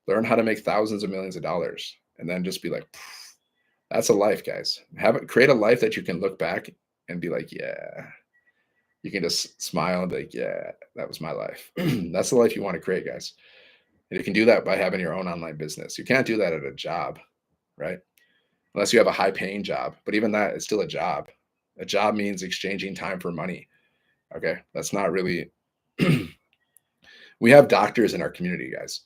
A: Learn how to make thousands of millions of dollars. And then just be like, that's a life, guys. Create a life that you can look back and be like, yeah. You can just smile and be like, yeah, that was my life. That's the life you want to create, guys. And you can do that by having your own online business. You can't do that at a job, right? Unless you have a high paying job. But even that is still a job. A job means exchanging time for money. Okay. That's not really. We have doctors in our community, guys.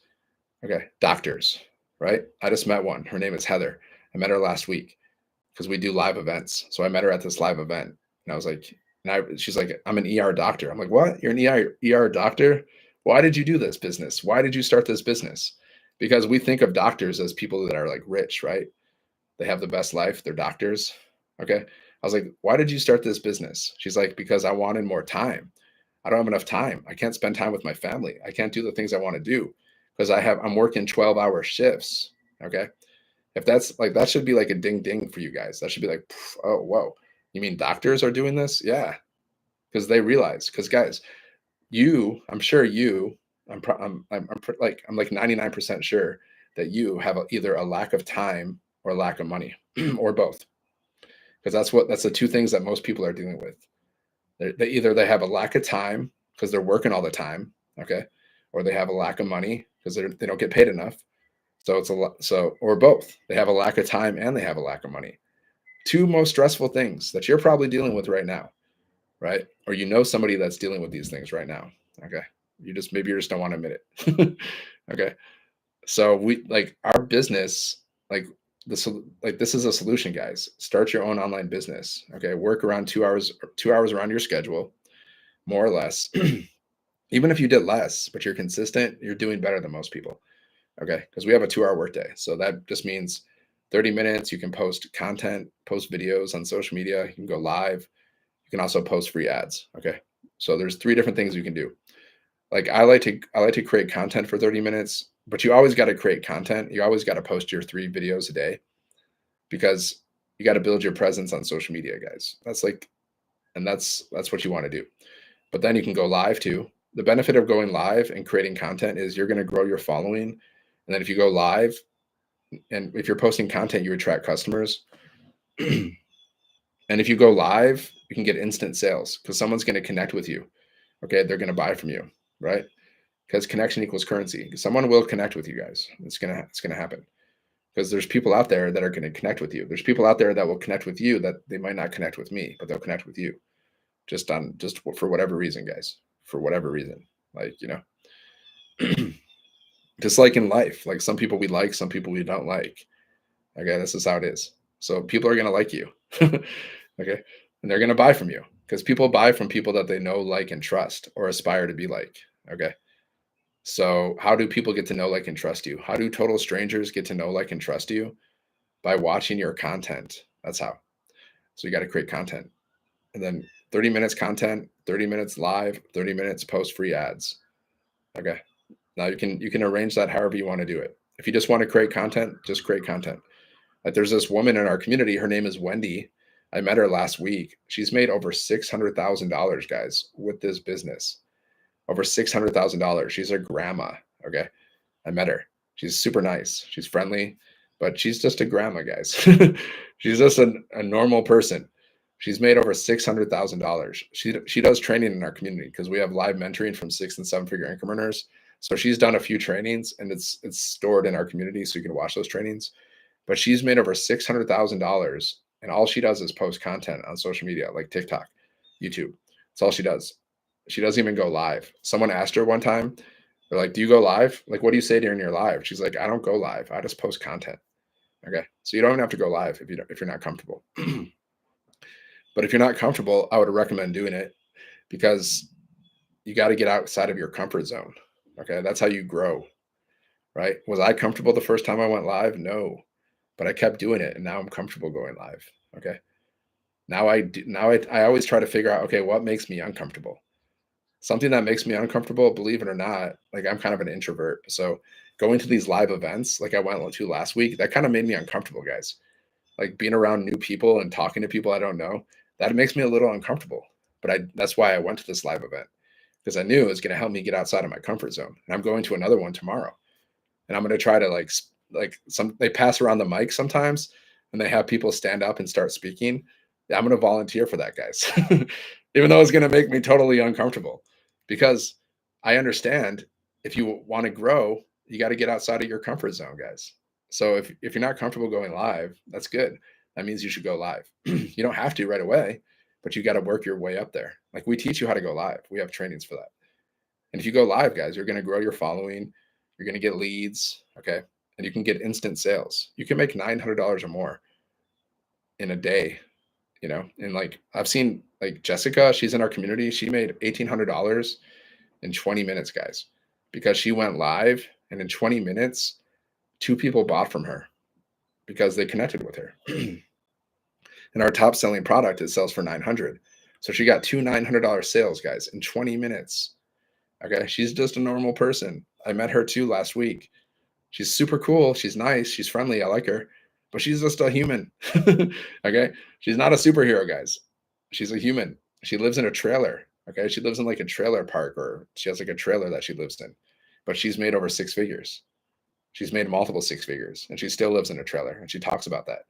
A: Okay. Doctors, right? I just met one. Her name is Heather. I met her last week because we do live events. So I met her at this live event and I was like, she's like, I'm an ER doctor. I'm like, what? You're an ER doctor? Why did you do this business? Why did you start this business? Because we think of doctors as people that are like rich, right? They have the best life. They're doctors. Okay. I was like, why did you start this business? She's like, because I wanted more time. I don't have enough time. I can't spend time with my family. I can't do the things I want to do because I'm working 12-hour shifts. Okay. If that's like, that should be like a ding ding for you guys. That should be like, oh, whoa. You mean doctors are doing this? Yeah. Because they realize, because guys, I'm like 99% sure that you have either a lack of time or a lack of money or both. Because that's the two things that most people are dealing with. They have a lack of time because they're working all the time. Okay. Or they have a lack of money because they don't get paid enough. So it's a lot. So, or both. They have a lack of time and they have a lack of money. Two most stressful things that you're probably dealing with right now, right? Or you know somebody that's dealing with these things right now. Okay. Maybe you just don't want to admit it. Okay. So we like our business, like this is a solution, guys. Start your own online business. Okay. Work around 2 hours around your schedule, more or less. Even if you did less, but you're consistent, you're doing better than most people. Okay. Because we have a 2-hour workday. So that just means 30 minutes. You can post content, post videos on social media. You can go live. You can also post free ads. Okay. So there's 3 different things you can do. Like I like to create content for 30 minutes, but you always got to create content. You always got to post your 3 videos a day because you got to build your presence on social media, guys. That's what you want to do. But then you can go live too. The benefit of going live and creating content is you're going to grow your following. And then if you go live and if you're posting content, you attract customers. And if you go live, you can get instant sales because someone's going to connect with you. Okay. They're going to buy from you, right? Because connection equals currency. Someone will connect with you guys. It's going to happen because there's people out there that are going to connect with you. There's people out there that will connect with you that they might not connect with me, but they'll connect with you just for whatever reason, guys, for whatever reason. Like, just like in life, like some people we like, some people we don't like. Okay, this is how it is. So people are going to like you. Okay, and they're going to buy from you because people buy from people that they know, like, and trust or aspire to be like. Okay, so how do people get to know, like, and trust you? How do total strangers get to know, like, and trust you? By watching your content. That's how. So you got to create content, and then 30 minutes content, 30 minutes live, 30 minutes post free ads. Okay, now you can arrange that however you want to do it. If you just want to create content, just create content. Like, there's this woman in our community. Her name is Wendy. I met her last week. She's made over $600,000, guys, with this business. Over $600,000. She's a grandma. Okay, I met her. She's super nice. She's friendly, but she's just a grandma, guys. She's just a normal person. She's made over $600,000. She does training in our community because we have live mentoring from 6 and 7 figure income earners. So she's done a few trainings, and it's stored in our community, so you can watch those trainings. But she's made over $600,000, and all she does is post content on social media like TikTok, YouTube. That's all she does. She doesn't even go live. Someone asked her one time, they're like, "Do you go live? Like, what do you say during your live?" She's like, "I don't go live. I just post content." Okay, so you don't even have to go live if you're not comfortable. But if you're not comfortable, I would recommend doing it because you got to get outside of your comfort zone. Okay, that's how you grow, right? Was I comfortable the first time I went live? No, but I kept doing it, and now I'm comfortable going live. Okay, now I always try to figure out, okay, what makes me uncomfortable. Something that makes me uncomfortable, believe it or not, like, I'm kind of an introvert. So going to these live events, like I went to last week, that kind of made me uncomfortable, guys. Like, being around new people and talking to people I don't know, that makes me a little uncomfortable. But that's why I went to this live event, because I knew it was going to help me get outside of my comfort zone. And I'm going to another one tomorrow, and I'm going to try to they pass around the mic sometimes, and they have people stand up and start speaking. Yeah, I'm going to volunteer for that, guys, even though it's going to make me totally uncomfortable, because I understand if you want to grow, you got to get outside of your comfort zone, guys. So if you're not comfortable going live, that's good. That means you should go live. You don't have to right away, but you got to work your way up there. Like, we teach you how to go live. We have trainings for that. And if you go live, guys, you're going to grow your following. You're going to get leads. Okay. And you can get instant sales. You can make $900 or more in a day, and like, I've seen, like, Jessica, she's in our community. She made $1,800 in 20 minutes, guys, because she went live, and in 20 minutes, 2 people bought from her because they connected with her. And our top selling product, it sells for 900. So she got 2 $900 sales, guys, in 20 minutes. Okay. She's just a normal person. I met her too last week. She's super cool. She's nice. She's friendly. I like her, but she's just a human. Okay. She's not a superhero, guys. She's a human. She lives in a trailer. Okay. She lives in like a trailer park, or she has like a trailer that she lives in, but she's made over 6 figures. She's made multiple 6 figures, and she still lives in a trailer, and she talks about that,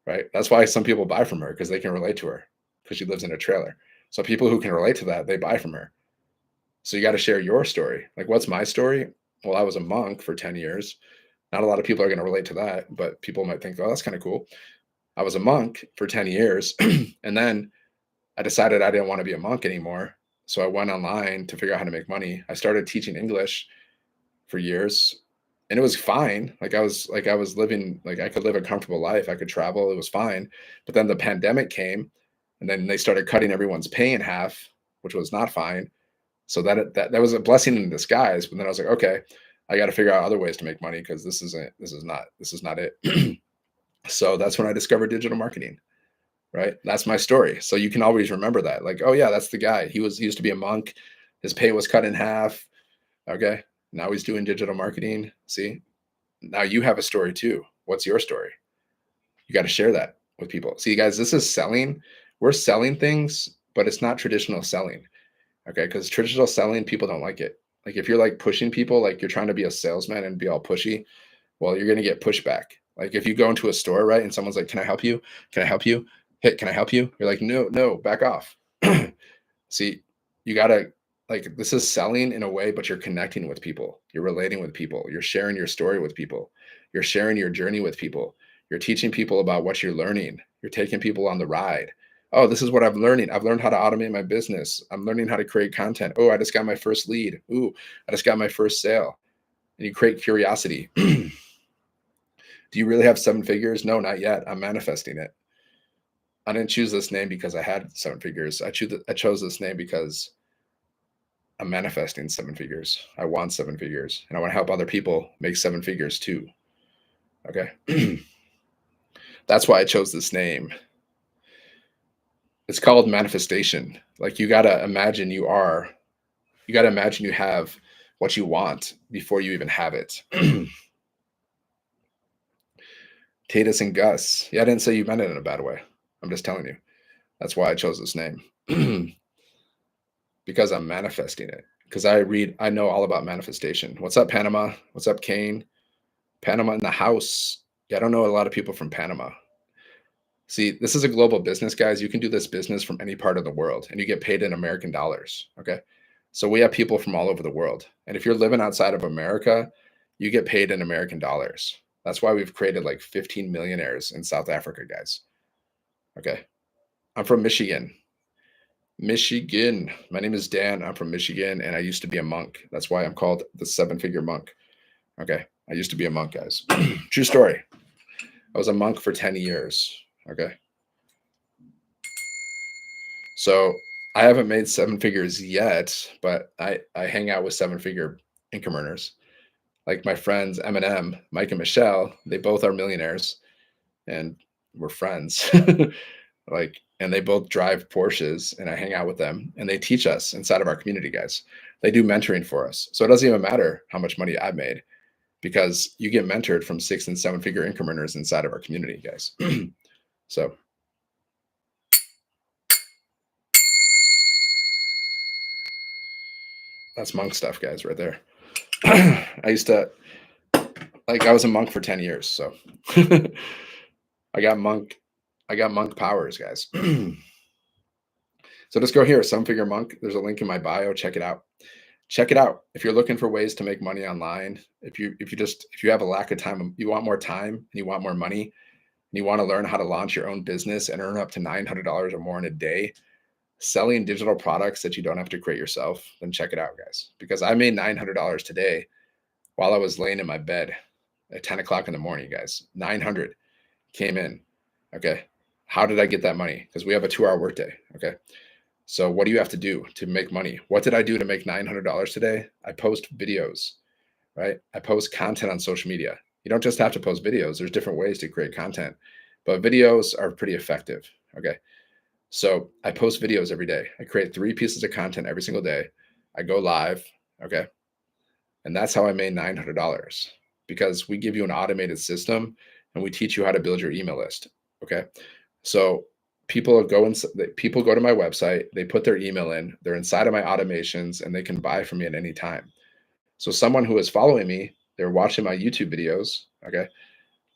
A: right? That's why some people buy from her, because they can relate to her, because she lives in a trailer. So people who can relate to that, they buy from her. So you got to share your story. Like, what's my story? Well, I was a monk for 10 years. Not a lot of people are going to relate to that, but people might think, oh, that's kind of cool. I was a monk for 10 years. And then I decided I didn't want to be a monk anymore. So I went online to figure out how to make money. I started teaching English for years, and it was fine. Like, I was living, like, I could live a comfortable life. I could travel. It was fine. But then the pandemic came, and then they started cutting everyone's pay in half, which was not fine. So that was a blessing in disguise. But then I was like, okay, I got to figure out other ways to make money, because this is not it. So that's when I discovered digital marketing, right? That's my story. So you can always remember that. Like, oh yeah, that's the guy. He used to be a monk. His pay was cut in half. Okay. Now he's doing digital marketing. See, now you have a story too. What's your story? You got to share that with people. See, guys, this is selling. We're selling things, but it's not traditional selling. Okay, because traditional selling, people don't like it. Like, if you're like pushing people, like you're trying to be a salesman and be all pushy, well, you're going to get pushback. Like, if you go into a store, right, and someone's like, "Can I help you? Can I help you? Hey, can I help you?" You're like, "No, back off." See, you gotta, like, this is selling in a way, but you're connecting with people. You're relating with people. You're sharing your story with people. You're sharing your journey with people. You're teaching people about what you're learning. You're taking people on the ride. Oh, this is what I'm learning. I've learned how to automate my business. I'm learning how to create content. Oh, I just got my first lead. Ooh, I just got my first sale. And you create curiosity. Do you really have 7 figures? No, not yet. I'm manifesting it. I didn't choose this name because I had 7 figures. I chose this name because I'm manifesting 7 figures. I want 7 figures, and I want to help other people make 7 figures too. Okay. That's why I chose this name. It's called manifestation. Like you got to imagine you have what you want before you even have it. Tatus and Gus. Yeah, I didn't say you meant it in a bad way. I'm just telling you. That's why I chose this name. Because I'm manifesting it. Because I know all about manifestation. What's up, Panama? What's up, Kane? Panama in the house. Yeah, I don't know a lot of people from Panama. See, this is a global business, guys. You can do this business from any part of the world and you get paid in American dollars. Okay. So we have people from all over the world. And if you're living outside of America, you get paid in American dollars. That's why we've created like 15 millionaires in South Africa, guys. Okay. I'm from Michigan. Michigan. My name is Dan. I'm from Michigan and I used to be a monk. That's why I'm called the 7-figure monk. Okay. I used to be a monk, guys. True story. I was a monk for 10 years. Okay. So I haven't made 7 figures yet, but I hang out with 7-figure income earners. Like my friends, Eminem, Mike and Michelle, they both are millionaires and we're friends. And they both drive Porsches and I hang out with them and they teach us inside of our community, guys. They do mentoring for us. So it doesn't even matter how much money I've made because you get mentored from 6 and 7-figure income earners inside of our community, guys. So that's monk stuff, guys, right there. I was a monk for 10 years. So I got monk powers, guys. So just go here, 7-figure monk. There's a link in my bio. Check it out. Check it out. If you're looking for ways to make money online, if you have a lack of time, you want more time and you want more money, and you want to learn how to launch your own business and earn up to $900 or more in a day, selling digital products that you don't have to create yourself, then check it out, guys. Because I made $900 today while I was laying in my bed at 10 o'clock in the morning, guys. 900 came in. Okay. How did I get that money? Because we have a 2-hour workday. Okay. So what do you have to do to make money? What did I do to make $900 today? I post videos, right? I post content on social media. You don't just have to post videos. There's different ways to create content, but videos are pretty effective. Okay. So I post videos every day. I create 3 pieces of content every single day. I go live. Okay. And that's how I made $900 because we give you an automated system and we teach you how to build your email list. Okay. So people go to my website, they put their email in, they're inside of my automations and they can buy from me at any time. So someone who is following me, they're watching my YouTube videos. Okay.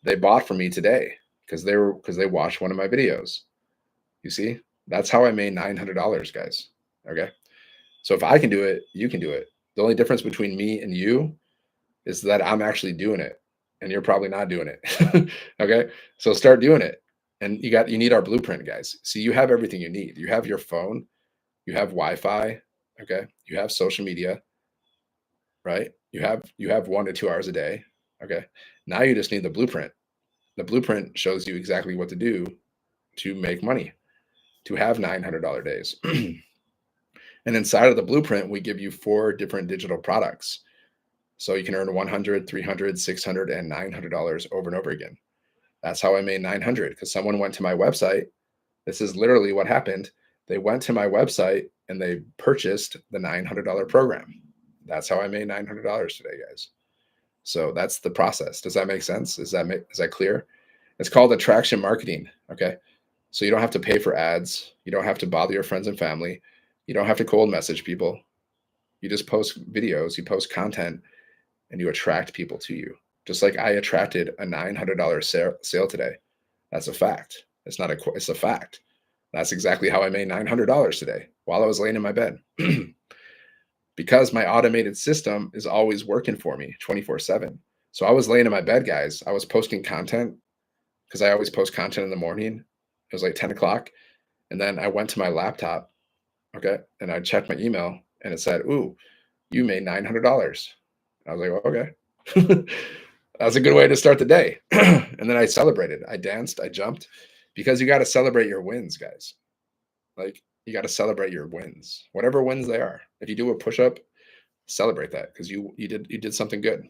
A: They bought from me today because they watched one of my videos. You see, that's how I made $900, guys. Okay. So if I can do it, you can do it. The only difference between me and you is that I'm actually doing it and you're probably not doing it. Okay. So start doing it. And you need our blueprint, guys. See, you have everything you need. You have your phone, you have Wi-Fi, okay? You have social media, right? You have 1 to 2 hours a day. Okay. Now you just need the blueprint. The blueprint shows you exactly what to do to make money, to have $900 days. And inside of the blueprint, we give you 4 different digital products. So you can earn $100, $300, $600, and $900 over and over again. That's how I made 900 because someone went to my website. This is literally what happened. They went to my website and they purchased the $900 program. That's how I made $900 today, guys. So that's the process. Does that make sense? Is that clear? It's called attraction marketing. Okay. So you don't have to pay for ads. You don't have to bother your friends and family. You don't have to cold message people. You just post videos, you post content, and you attract people to you. Just like I attracted a $900 sale today. That's a fact. It's a fact. That's exactly how I made $900 today while I was laying in my bed. Because my automated system is always working for me 24/7. So I was laying in my bed, guys. I was posting content because I always post content in the morning. It was like 10 o'clock. And then I went to my laptop, okay, and I checked my email and it said, ooh, you made $900. I was like, well, okay. That's a good way to start the day. And then I celebrated. I danced, I jumped, because you got to celebrate your wins, guys. Like, you got to celebrate your wins, whatever wins they are. If you do a push-up, celebrate that, because you did something good.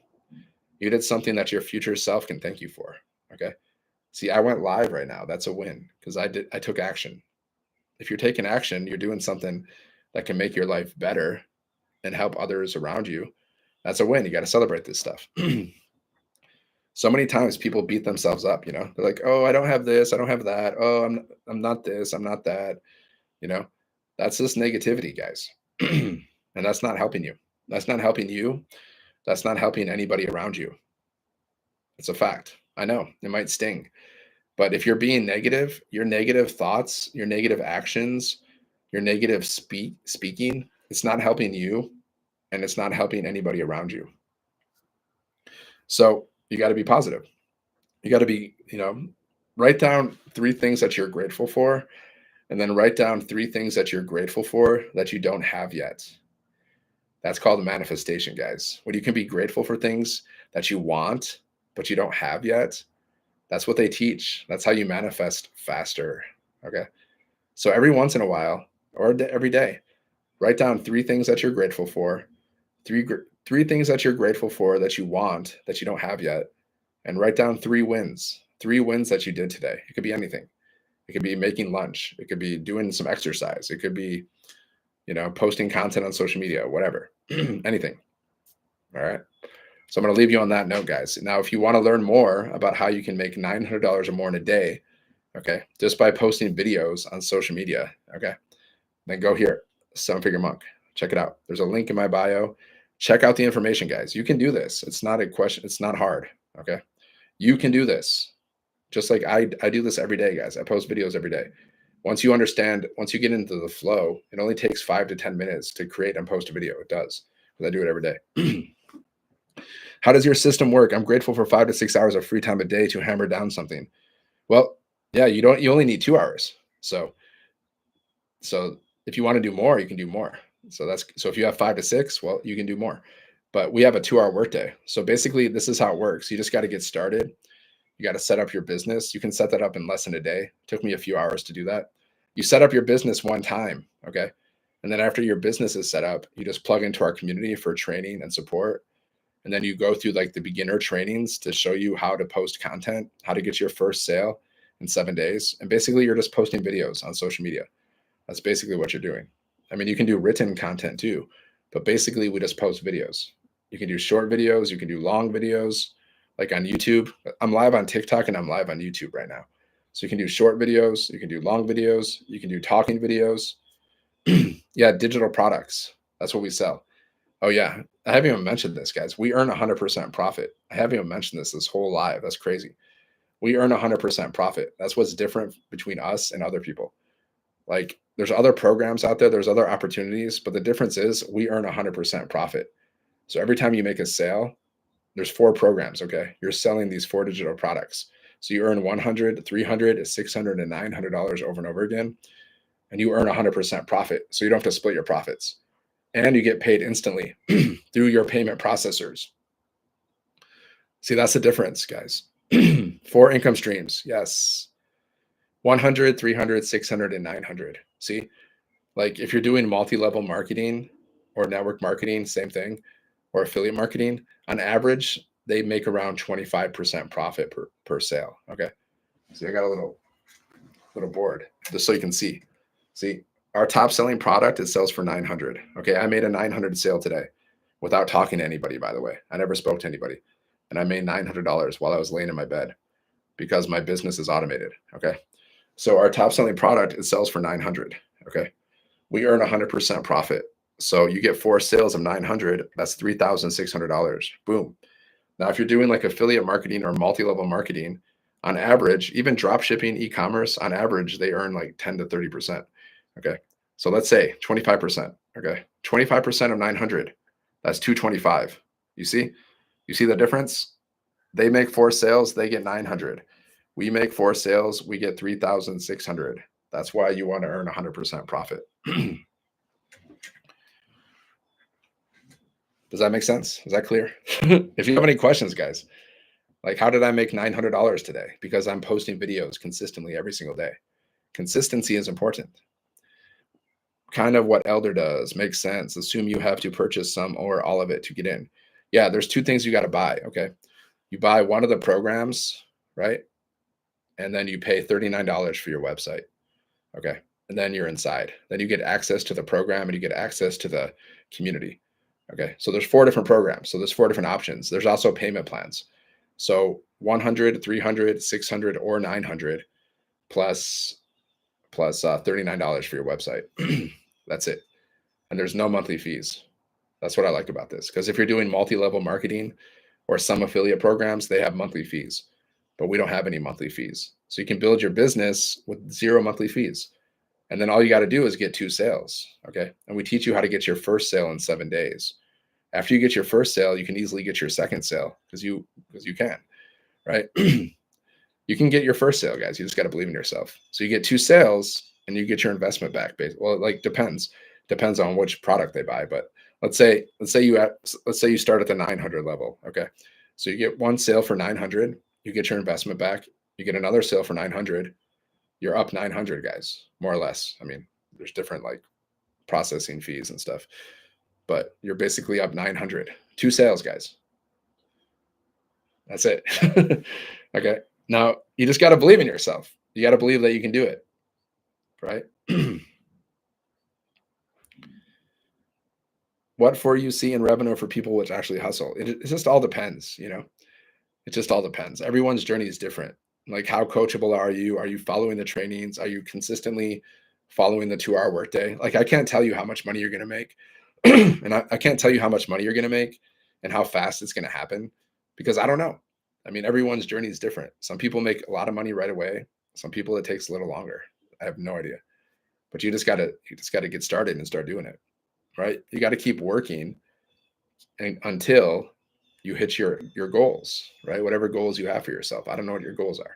A: You did something that your future self can thank you for. Okay. See, I went live right now. That's a win, because I took action. If you're taking action, you're doing something that can make your life better and help others around you. That's a win. You got to celebrate this stuff. So many times people beat themselves up, you know. They're like, "Oh, I don't have this, I don't have that. Oh, I'm not this, I'm not that." You know, that's just negativity, guys. And that's not helping you. That's not helping you. That's not helping anybody around you. It's a fact. I know it might sting, but if you're being negative, your negative thoughts, your negative actions, your negative speaking, it's not helping you, and it's not helping anybody around you. So you got to be positive. You got to be, write down 3 things that you're grateful for, and then write down 3 things that you're grateful for that you don't have yet. That's called manifestation, guys. When you can be grateful for things that you want, but you don't have yet, that's what they teach. That's how you manifest faster. Okay. So every once in a while, or every day, write down 3 things that you're grateful for, three things that you're grateful for that you want, that you don't have yet, and write down 3 wins that you did today. It could be anything. It could be making lunch. It could be doing some exercise. It could be, posting content on social media, whatever, anything. All right. So I'm going to leave you on that note, guys. Now, if you want to learn more about how you can make $900 or more in a day, okay, just by posting videos on social media, okay, then go here, 7-Figure Monk. Check it out. There's a link in my bio. Check out the information, guys. You can do this. It's not a question. It's not hard. Okay. You can do this. Just like I do this every day, guys. I post videos every day. Once you understand, once you get into the flow, it only takes 5 to 10 minutes to create and post a video. It does, because I do it every day. How does your system work? I'm grateful for 5 to 6 hours of free time a day to hammer down something. Well, yeah, you only need 2 hours. So if you want to do more, you can do more. So if you have 5 to 6, well, you can do more. But we have a 2-hour workday. So basically, this is how it works. You just got to get started. You got to set up your business. You can set that up in less than a day. It took me a few hours to do that. You set up your business one time, okay? And then after your business is set up, you just plug into our community for training and support. And then you go through like the beginner trainings to show you how to post content, how to get your first sale in 7 days. And basically, you're just posting videos on social media. That's basically what you're doing. I mean, you can do written content too, but basically we just post videos. You can do short videos. You can do long videos, like on YouTube. I'm live on TikTok and I'm live on YouTube right now. So you can do short videos. You can do long videos. You can do talking videos. Yeah, digital products. That's what we sell. Oh yeah, I haven't even mentioned this, guys. We earn 100% profit. I haven't even mentioned this whole live. That's crazy. We earn 100% profit. That's what's different between us and other people. Like, there's other programs out there, there's other opportunities, but the difference is we earn 100% profit. So every time you make a sale, there's 4 programs, okay? You're selling these 4 digital products. So you earn $100, $300, $600, and $900 over and over again, and you earn 100% profit. So you don't have to split your profits. And you get paid instantly through your payment processors. See, that's the difference, guys. 4 income streams. Yes. 100, 300, 600, and 900. See, like if you're doing multi-level marketing or network marketing, same thing, or affiliate marketing, on average, they make around 25% profit per sale. Okay. See, I got a little board just so you can see. See, our top selling product, it sells for 900. Okay. I made a 900 sale today without talking to anybody, by the way. I never spoke to anybody. And I made $900 while I was laying in my bed because my business is automated. Okay. So our top selling product, it sells for 900. Okay. We earn 100% profit. So you get 4 sales of 900. That's $3,600. Boom. Now, if you're doing like affiliate marketing or multi-level marketing, on average, even drop shipping, e-commerce, on average, they earn like 10 to 30%. Okay. So let's say 25%. Okay. 25% of 900. That's 225. You see the difference? They make 4 sales, they get 900. We make 4 sales, we get 3,600. That's why you want to earn 100% profit. Does that make sense? Is that clear? If you have any questions, guys, Like, how did I make $900 today? Because I'm posting videos consistently every single day. Consistency is important. Kind of what Elder does makes sense. Assume you have to purchase some or all of it to get in. Yeah, there's two things you got to buy. Okay. You buy one of the programs, right? And then you pay $39 for your website. Okay. And then you're inside. Then you get access to the program and you get access to the community. Okay. So there's 4 different programs. So there's 4 different options. There's also payment plans. So 100, 300, 600, or 900 plus $39 for your website. That's it. And there's no monthly fees. That's what I like about this. Because if you're doing multi-level marketing or some affiliate programs, they have monthly fees, but we don't have any monthly fees. So you can build your business with 0 monthly fees. And then all you got to do is get 2 sales. Okay. And we teach you how to get your first sale in 7 days. After you get your first sale, you can easily get your second sale because you can, right? You can get your first sale, guys. You just got to believe in yourself. So you get 2 sales and you get your investment back. Well, it like depends on which product they buy. But let's say you start at the 900 level. Okay. So you get 1 sale for 900, you get your investment back. You get another sale for 900. You're up 900, guys, more or less. I mean, there's different like processing fees and stuff, but you're basically up 900. 2 sales, guys. That's it. Okay. Now you just got to believe in yourself. You got to believe that you can do it, right? What for you see in revenue for people which actually hustle? It just all depends, It just all depends. Everyone's journey is different. Like, how coachable are you? Are you following the trainings? Are you consistently following the 2-hour workday? Like, I can't tell you how much money you're going to make. And I can't tell you how much money you're going to make and how fast it's going to happen because I don't know. I mean, everyone's journey is different. Some people make a lot of money right away. Some people it takes a little longer. I have no idea. But you just got to get started and start doing it, right? You got to keep working until you hit your goals, right? Whatever goals you have for yourself. I don't know what your goals are,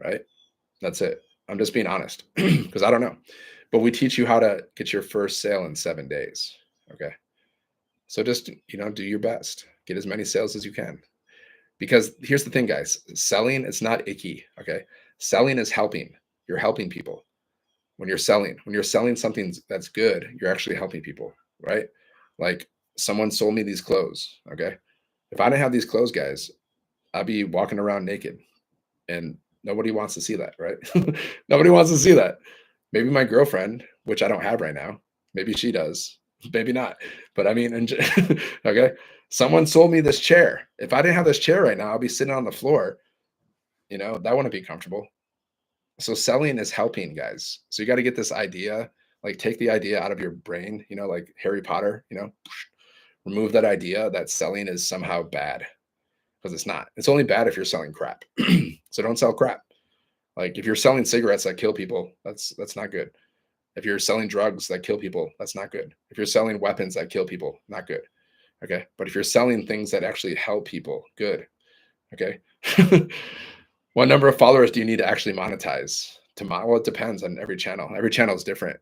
A: right? That's it. I'm just being honest because I don't know. But we teach you how to get your first sale in 7 days. Okay. So just, do your best. Get as many sales as you can. Because here's the thing, guys. Selling, it's not icky. Okay. Selling is helping. You're helping people. When you're selling something that's good, you're actually helping people, right? Like, someone sold me these clothes. Okay. If I didn't have these clothes, guys, I'd be walking around naked and nobody wants to see that, right? Nobody wants to see that. Maybe my girlfriend, which I don't have right now, maybe she does, maybe not. But I mean, okay. Someone sold me this chair. If I didn't have this chair right now, I'll be sitting on the floor. That wouldn't be comfortable. So selling is helping, guys. So you got to get this idea, like take the idea out of your brain, like Harry Potter, remove that idea that selling is somehow bad because it's not. It's only bad if you're selling crap. So don't sell crap. Like, if you're selling cigarettes that kill people, that's not good. If you're selling drugs that kill people, that's not good. If you're selling weapons that kill people, not good. Okay. But if you're selling things that actually help people, good. Okay. What number of followers do you need to actually monetize? Well, it depends on every channel. Every channel is different.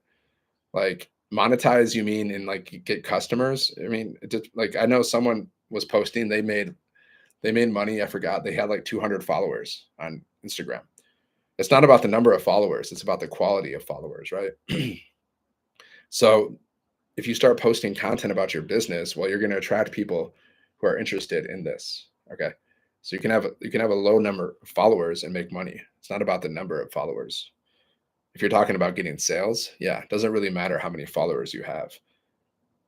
A: Like, monetize, you mean in like get customers? I mean, like, I know someone was posting, they made money. I forgot. They had like 200 followers on Instagram. It's not about the number of followers. It's about the quality of followers, right? So if you start posting content about your business, well, you're going to attract people who are interested in this. Okay. So you can have a low number of followers and make money. It's not about the number of followers. If you're talking about getting sales, yeah, it doesn't really matter how many followers you have.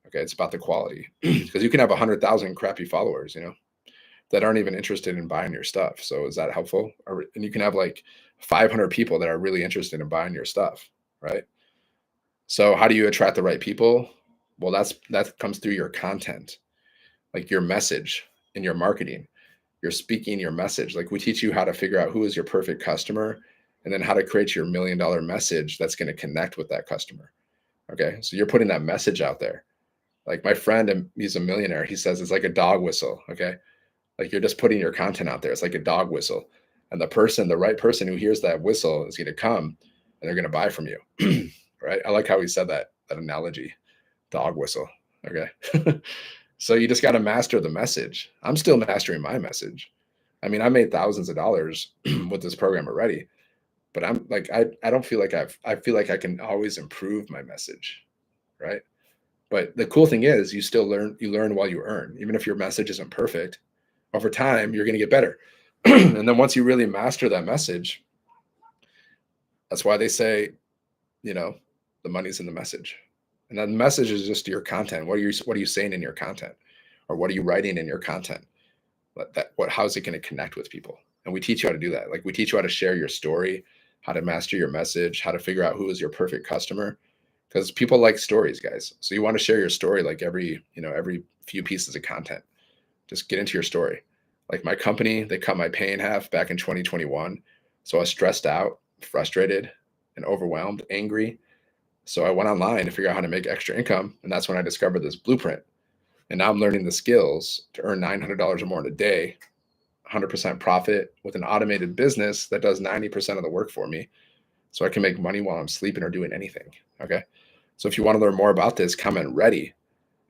A: Okay. It's about the quality because you can have 100,000 crappy followers, that aren't even interested in buying your stuff. So is that helpful? And you can have like 500 people that are really interested in buying your stuff, right? So how do you attract the right people? Well, that comes through your content, like your message and your marketing. You're speaking your message. Like, we teach you how to figure out who is your perfect customer and then how to create your $1 million message that's going to connect with that customer. Okay. So you're putting that message out there. Like, my friend, and he's a millionaire, he says it's like a dog whistle. Okay. Like, you're just putting your content out there. It's like a dog whistle. And the right person who hears that whistle is going to come and they're going to buy from you. Right. I like how he said that analogy, dog whistle. Okay. So you just got to master the message. I'm still mastering my message. I mean, I made thousands of dollars with this program already, but I'm like, I don't feel like I feel like I can always improve my message, right? But the cool thing is you still you learn while you earn. Even if your message isn't perfect, over time, you're going to get better. And then once you really master that message, that's why they say, you know, the money's in the message. And then the message is just your content. What are you saying in your content? Or what are you writing in your content? How's it going to connect with people? And we teach you how to do that. Like we teach you how to share your story, how to master your message, how to figure out who is your perfect customer. Because people like stories, guys. So you want to share your story like every few pieces of content. Just get into your story. Like my company, they cut my pay in half back in 2021. So I was stressed out, frustrated, and overwhelmed, angry. So I went online to figure out how to make extra income. And that's when I discovered this blueprint. And now I'm learning the skills to earn $900 or more in a day, 100% profit with an automated business that does 90% of the work for me. So I can make money while I'm sleeping or doing anything. Okay. So if you want to learn more about this, comment ready.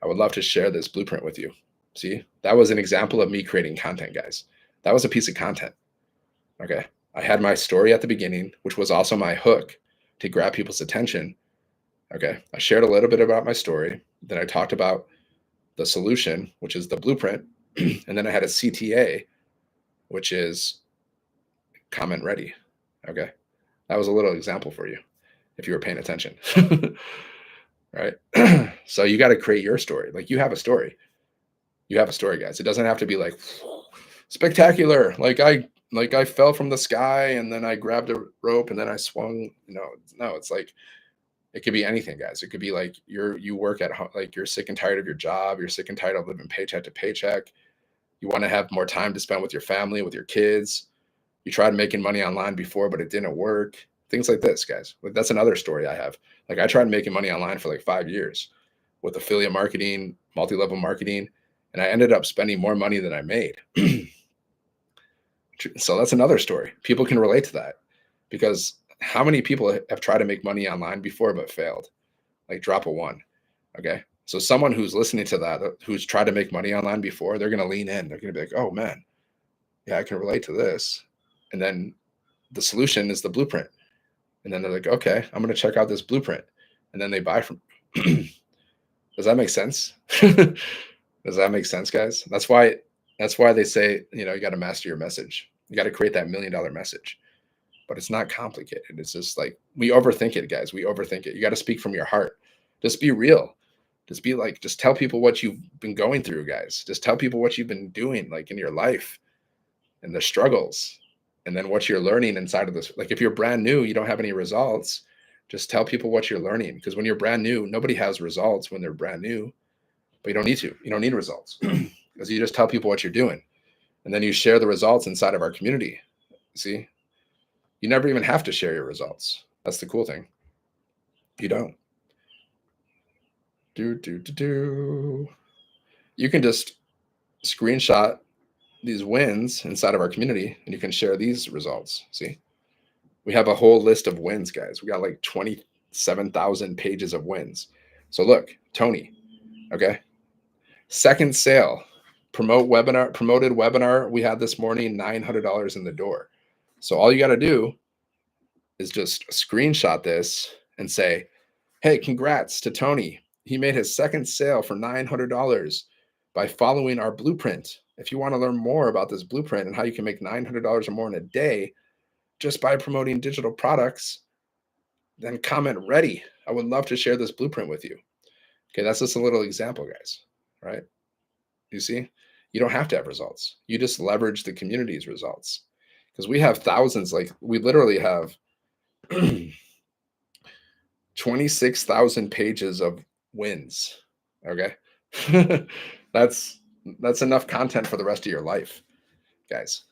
A: I would love to share this blueprint with you. See, that was an example of me creating content, guys. That was a piece of content. Okay. I had my story at the beginning, which was also my hook to grab people's attention. Okay. I shared a little bit about my story. Then I talked about the solution, which is the blueprint. And then I had a CTA, which is comment ready. Okay. That was a little example for you if you were paying attention. Right. So you got to create your story. Like you have a story. You have a story, guys. It doesn't have to be like spectacular. Like I fell from the sky and then I grabbed a rope and then I swung. No, it's like it could be anything, guys. It could be like you work at home, like you're sick and tired of your job. You're sick and tired of living paycheck to paycheck. You want to have more time to spend with your family, with your kids. You tried making money online before, but it didn't work. Things like this, guys. Like that's another story I have. Like I tried making money online for like 5 years with affiliate marketing, multi-level marketing, and I ended up spending more money than I made. So that's another story. People can relate to that because how many people have tried to make money online before but failed? Like drop a one. Okay. So someone who's listening to that, who's tried to make money online before, they're going to lean in. They're going to be like, oh man, yeah, I can relate to this. And then the solution is the blueprint. And then they're like, okay, I'm going to check out this blueprint. And then they buy from. Does that make sense? Does that make sense, guys? That's why they say, you got to master your message. You got to create that $1 million message. But it's not complicated. It's just like we overthink it, guys. We overthink it. You got to speak from your heart. Just be real. Just tell people what you've been going through, guys. Just tell people what you've been doing, like in your life and the struggles. And then what you're learning inside of this. Like if you're brand new, you don't have any results, just tell people what you're learning. Because when you're brand new, nobody has results when they're brand new, but you don't need to. You don't need results because you just tell people what you're doing. And then you share the results inside of our community. See, you never even have to share your results. That's the cool thing. You don't. You can just screenshot these wins inside of our community and you can share these results. See, we have a whole list of wins, guys. We got like 27,000 pages of wins. So look, Tony, okay. Second sale, promoted webinar we had this morning, $900 in the door. So all you got to do is just screenshot this and say, hey, congrats to Tony. He made his second sale for $900 by following our blueprint. If you want to learn more about this blueprint and how you can make $900 or more in a day just by promoting digital products, then comment ready. I would love to share this blueprint with you. Okay, that's just a little example, guys, right? You see, you don't have to have results. You just leverage the community's results because we have thousands, like we literally have 26,000 pages of wins. Okay. That's enough content for the rest of your life, guys.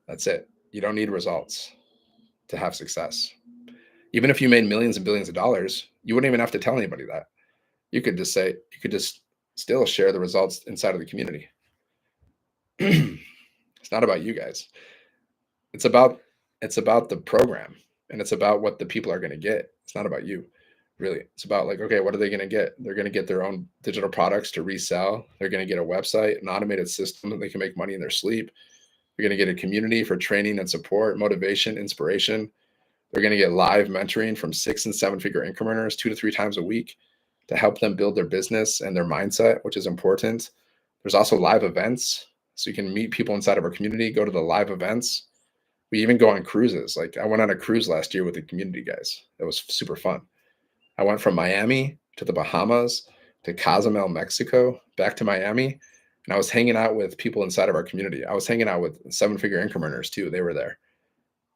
A: That's it. You don't need results to have success. Even if you made millions and billions of dollars, you wouldn't even have to tell anybody that. You could just still share the results inside of the community. It's not about you guys. It's about the program and it's about what the people are going to get. It's not about you, Really. It's about like, okay, what are they going to get? They're going to get their own digital products to resell. They're going to get a website, an automated system that they can make money in their sleep. They're going to get a community for training and support, motivation, inspiration. They're going to get live mentoring from 6 and 7 figure income earners 2 to 3 times a week to help them build their business and their mindset, which is important. There's also live events. So you can meet people inside of our community, go to the live events. We even go on cruises. Like I went on a cruise last year with the community guys. It was super fun. I went from Miami to the Bahamas to Cozumel, Mexico, back to Miami. And I was hanging out with people inside of our community. I was hanging out with 7 figure income earners too. They were there.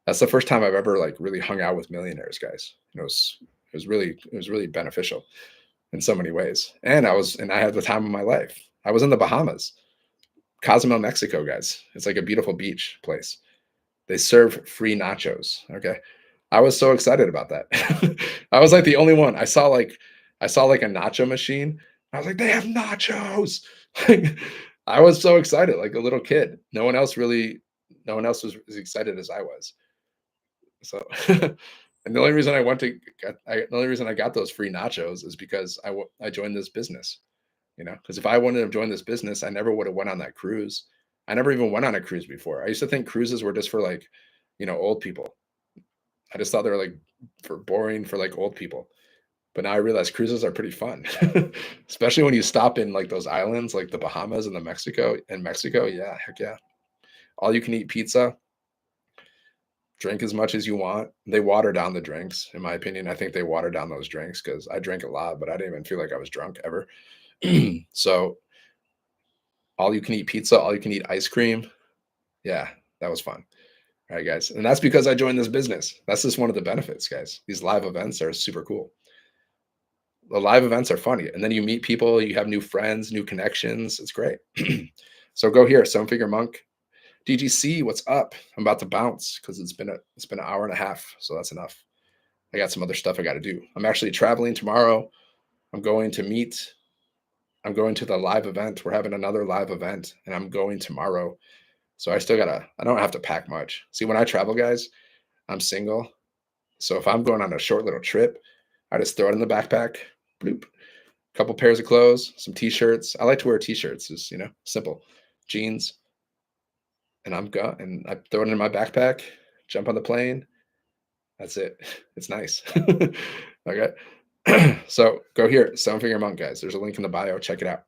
A: That's the first time I've ever like really hung out with millionaires, guys. It was really beneficial in so many ways. And I had the time of my life. I was in the Bahamas, Cozumel, Mexico, guys. It's like a beautiful beach place. They serve free nachos. Okay. I was so excited about that. I was like the only one. I saw like a nacho machine. I was like, they have nachos. I was so excited, like a little kid. No one else was as excited as I was. So, and the only reason the only reason I got those free nachos is because I joined this business, because if I wouldn't have joined this business, I never would have went on that cruise. I never even went on a cruise before. I used to think cruises were just for like, old people. I just thought they were like for boring for like old people. But now I realize cruises are pretty fun, especially when you stop in like those islands, like the Bahamas and Mexico. Yeah, heck yeah. All you can eat pizza, drink as much as you want. They water down the drinks, in my opinion. I think they water down those drinks because I drank a lot, but I didn't even feel like I was drunk ever. So all you can eat pizza, all you can eat ice cream. Yeah, that was fun. All right, guys. And that's because I joined this business. That's just one of the benefits, guys. These live events are super cool. The live events are funny. And then you meet people, you have new friends, new connections. It's great. So go here, 7 Figure Monk. DGC, what's up? I'm about to bounce because it's been an hour and a half. So that's enough. I got some other stuff I got to do. I'm actually traveling tomorrow. I'm going to the live event. We're having another live event and I'm going tomorrow. So I don't have to pack much. See, when I travel, guys, I'm single. So if I'm going on a short little trip, I just throw it in the backpack, bloop, a couple pairs of clothes, some t-shirts. I like to wear t-shirts, just, simple jeans. And I throw it in my backpack, jump on the plane. That's it. It's nice. Okay. So go here, 7 Figure Monk, guys. There's a link in the bio. Check it out.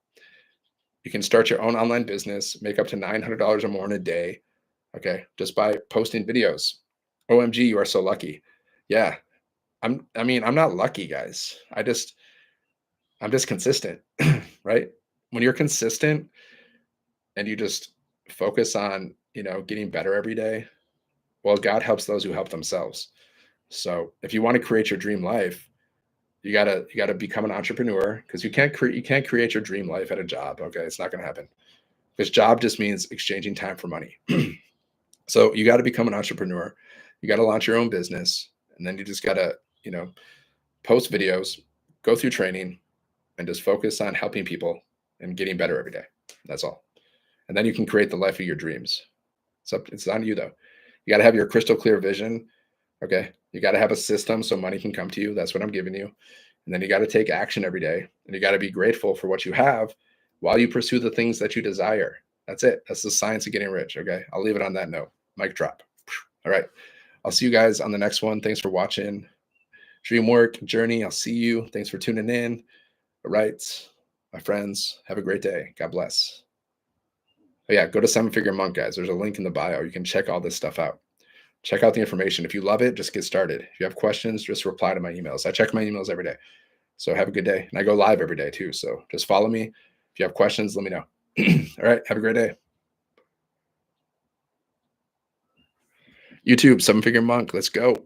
A: You can start your own online business, make up to $900 or more in a day. Okay. Just by posting videos. OMG, you are so lucky. Yeah. I'm not lucky, guys. I'm just consistent, right? When you're consistent and you just focus on, getting better every day, well, God helps those who help themselves. So if you want to create your dream life, you gotta become an entrepreneur because you can't create your dream life at a job. Okay, it's not gonna happen. Because job just means exchanging time for money. So you got to become an entrepreneur. You got to launch your own business, and then you just gotta post videos, go through training, and just focus on helping people and getting better every day. That's all. And then you can create the life of your dreams. It's on you though. You got to have your crystal clear vision. Okay. You got to have a system so money can come to you. That's what I'm giving you. And then you got to take action every day. And you got to be grateful for what you have while you pursue the things that you desire. That's it. That's the science of getting rich. Okay. I'll leave it on that note. Mic drop. All right. I'll see you guys on the next one. Thanks for watching. Dream work journey. I'll see you. Thanks for tuning in. All right. My friends, have a great day. God bless. Oh, yeah, go to 7 Figure Monk, guys. There's a link in the bio. You can check all this stuff out. Check out the information. If you love it, just get started. If you have questions, just reply to my emails. I check my emails every day. So have a good day. And I go live every day too. So just follow me. If you have questions, let me know. All right. Have a great day. YouTube, 7 Figure Monk. Let's go.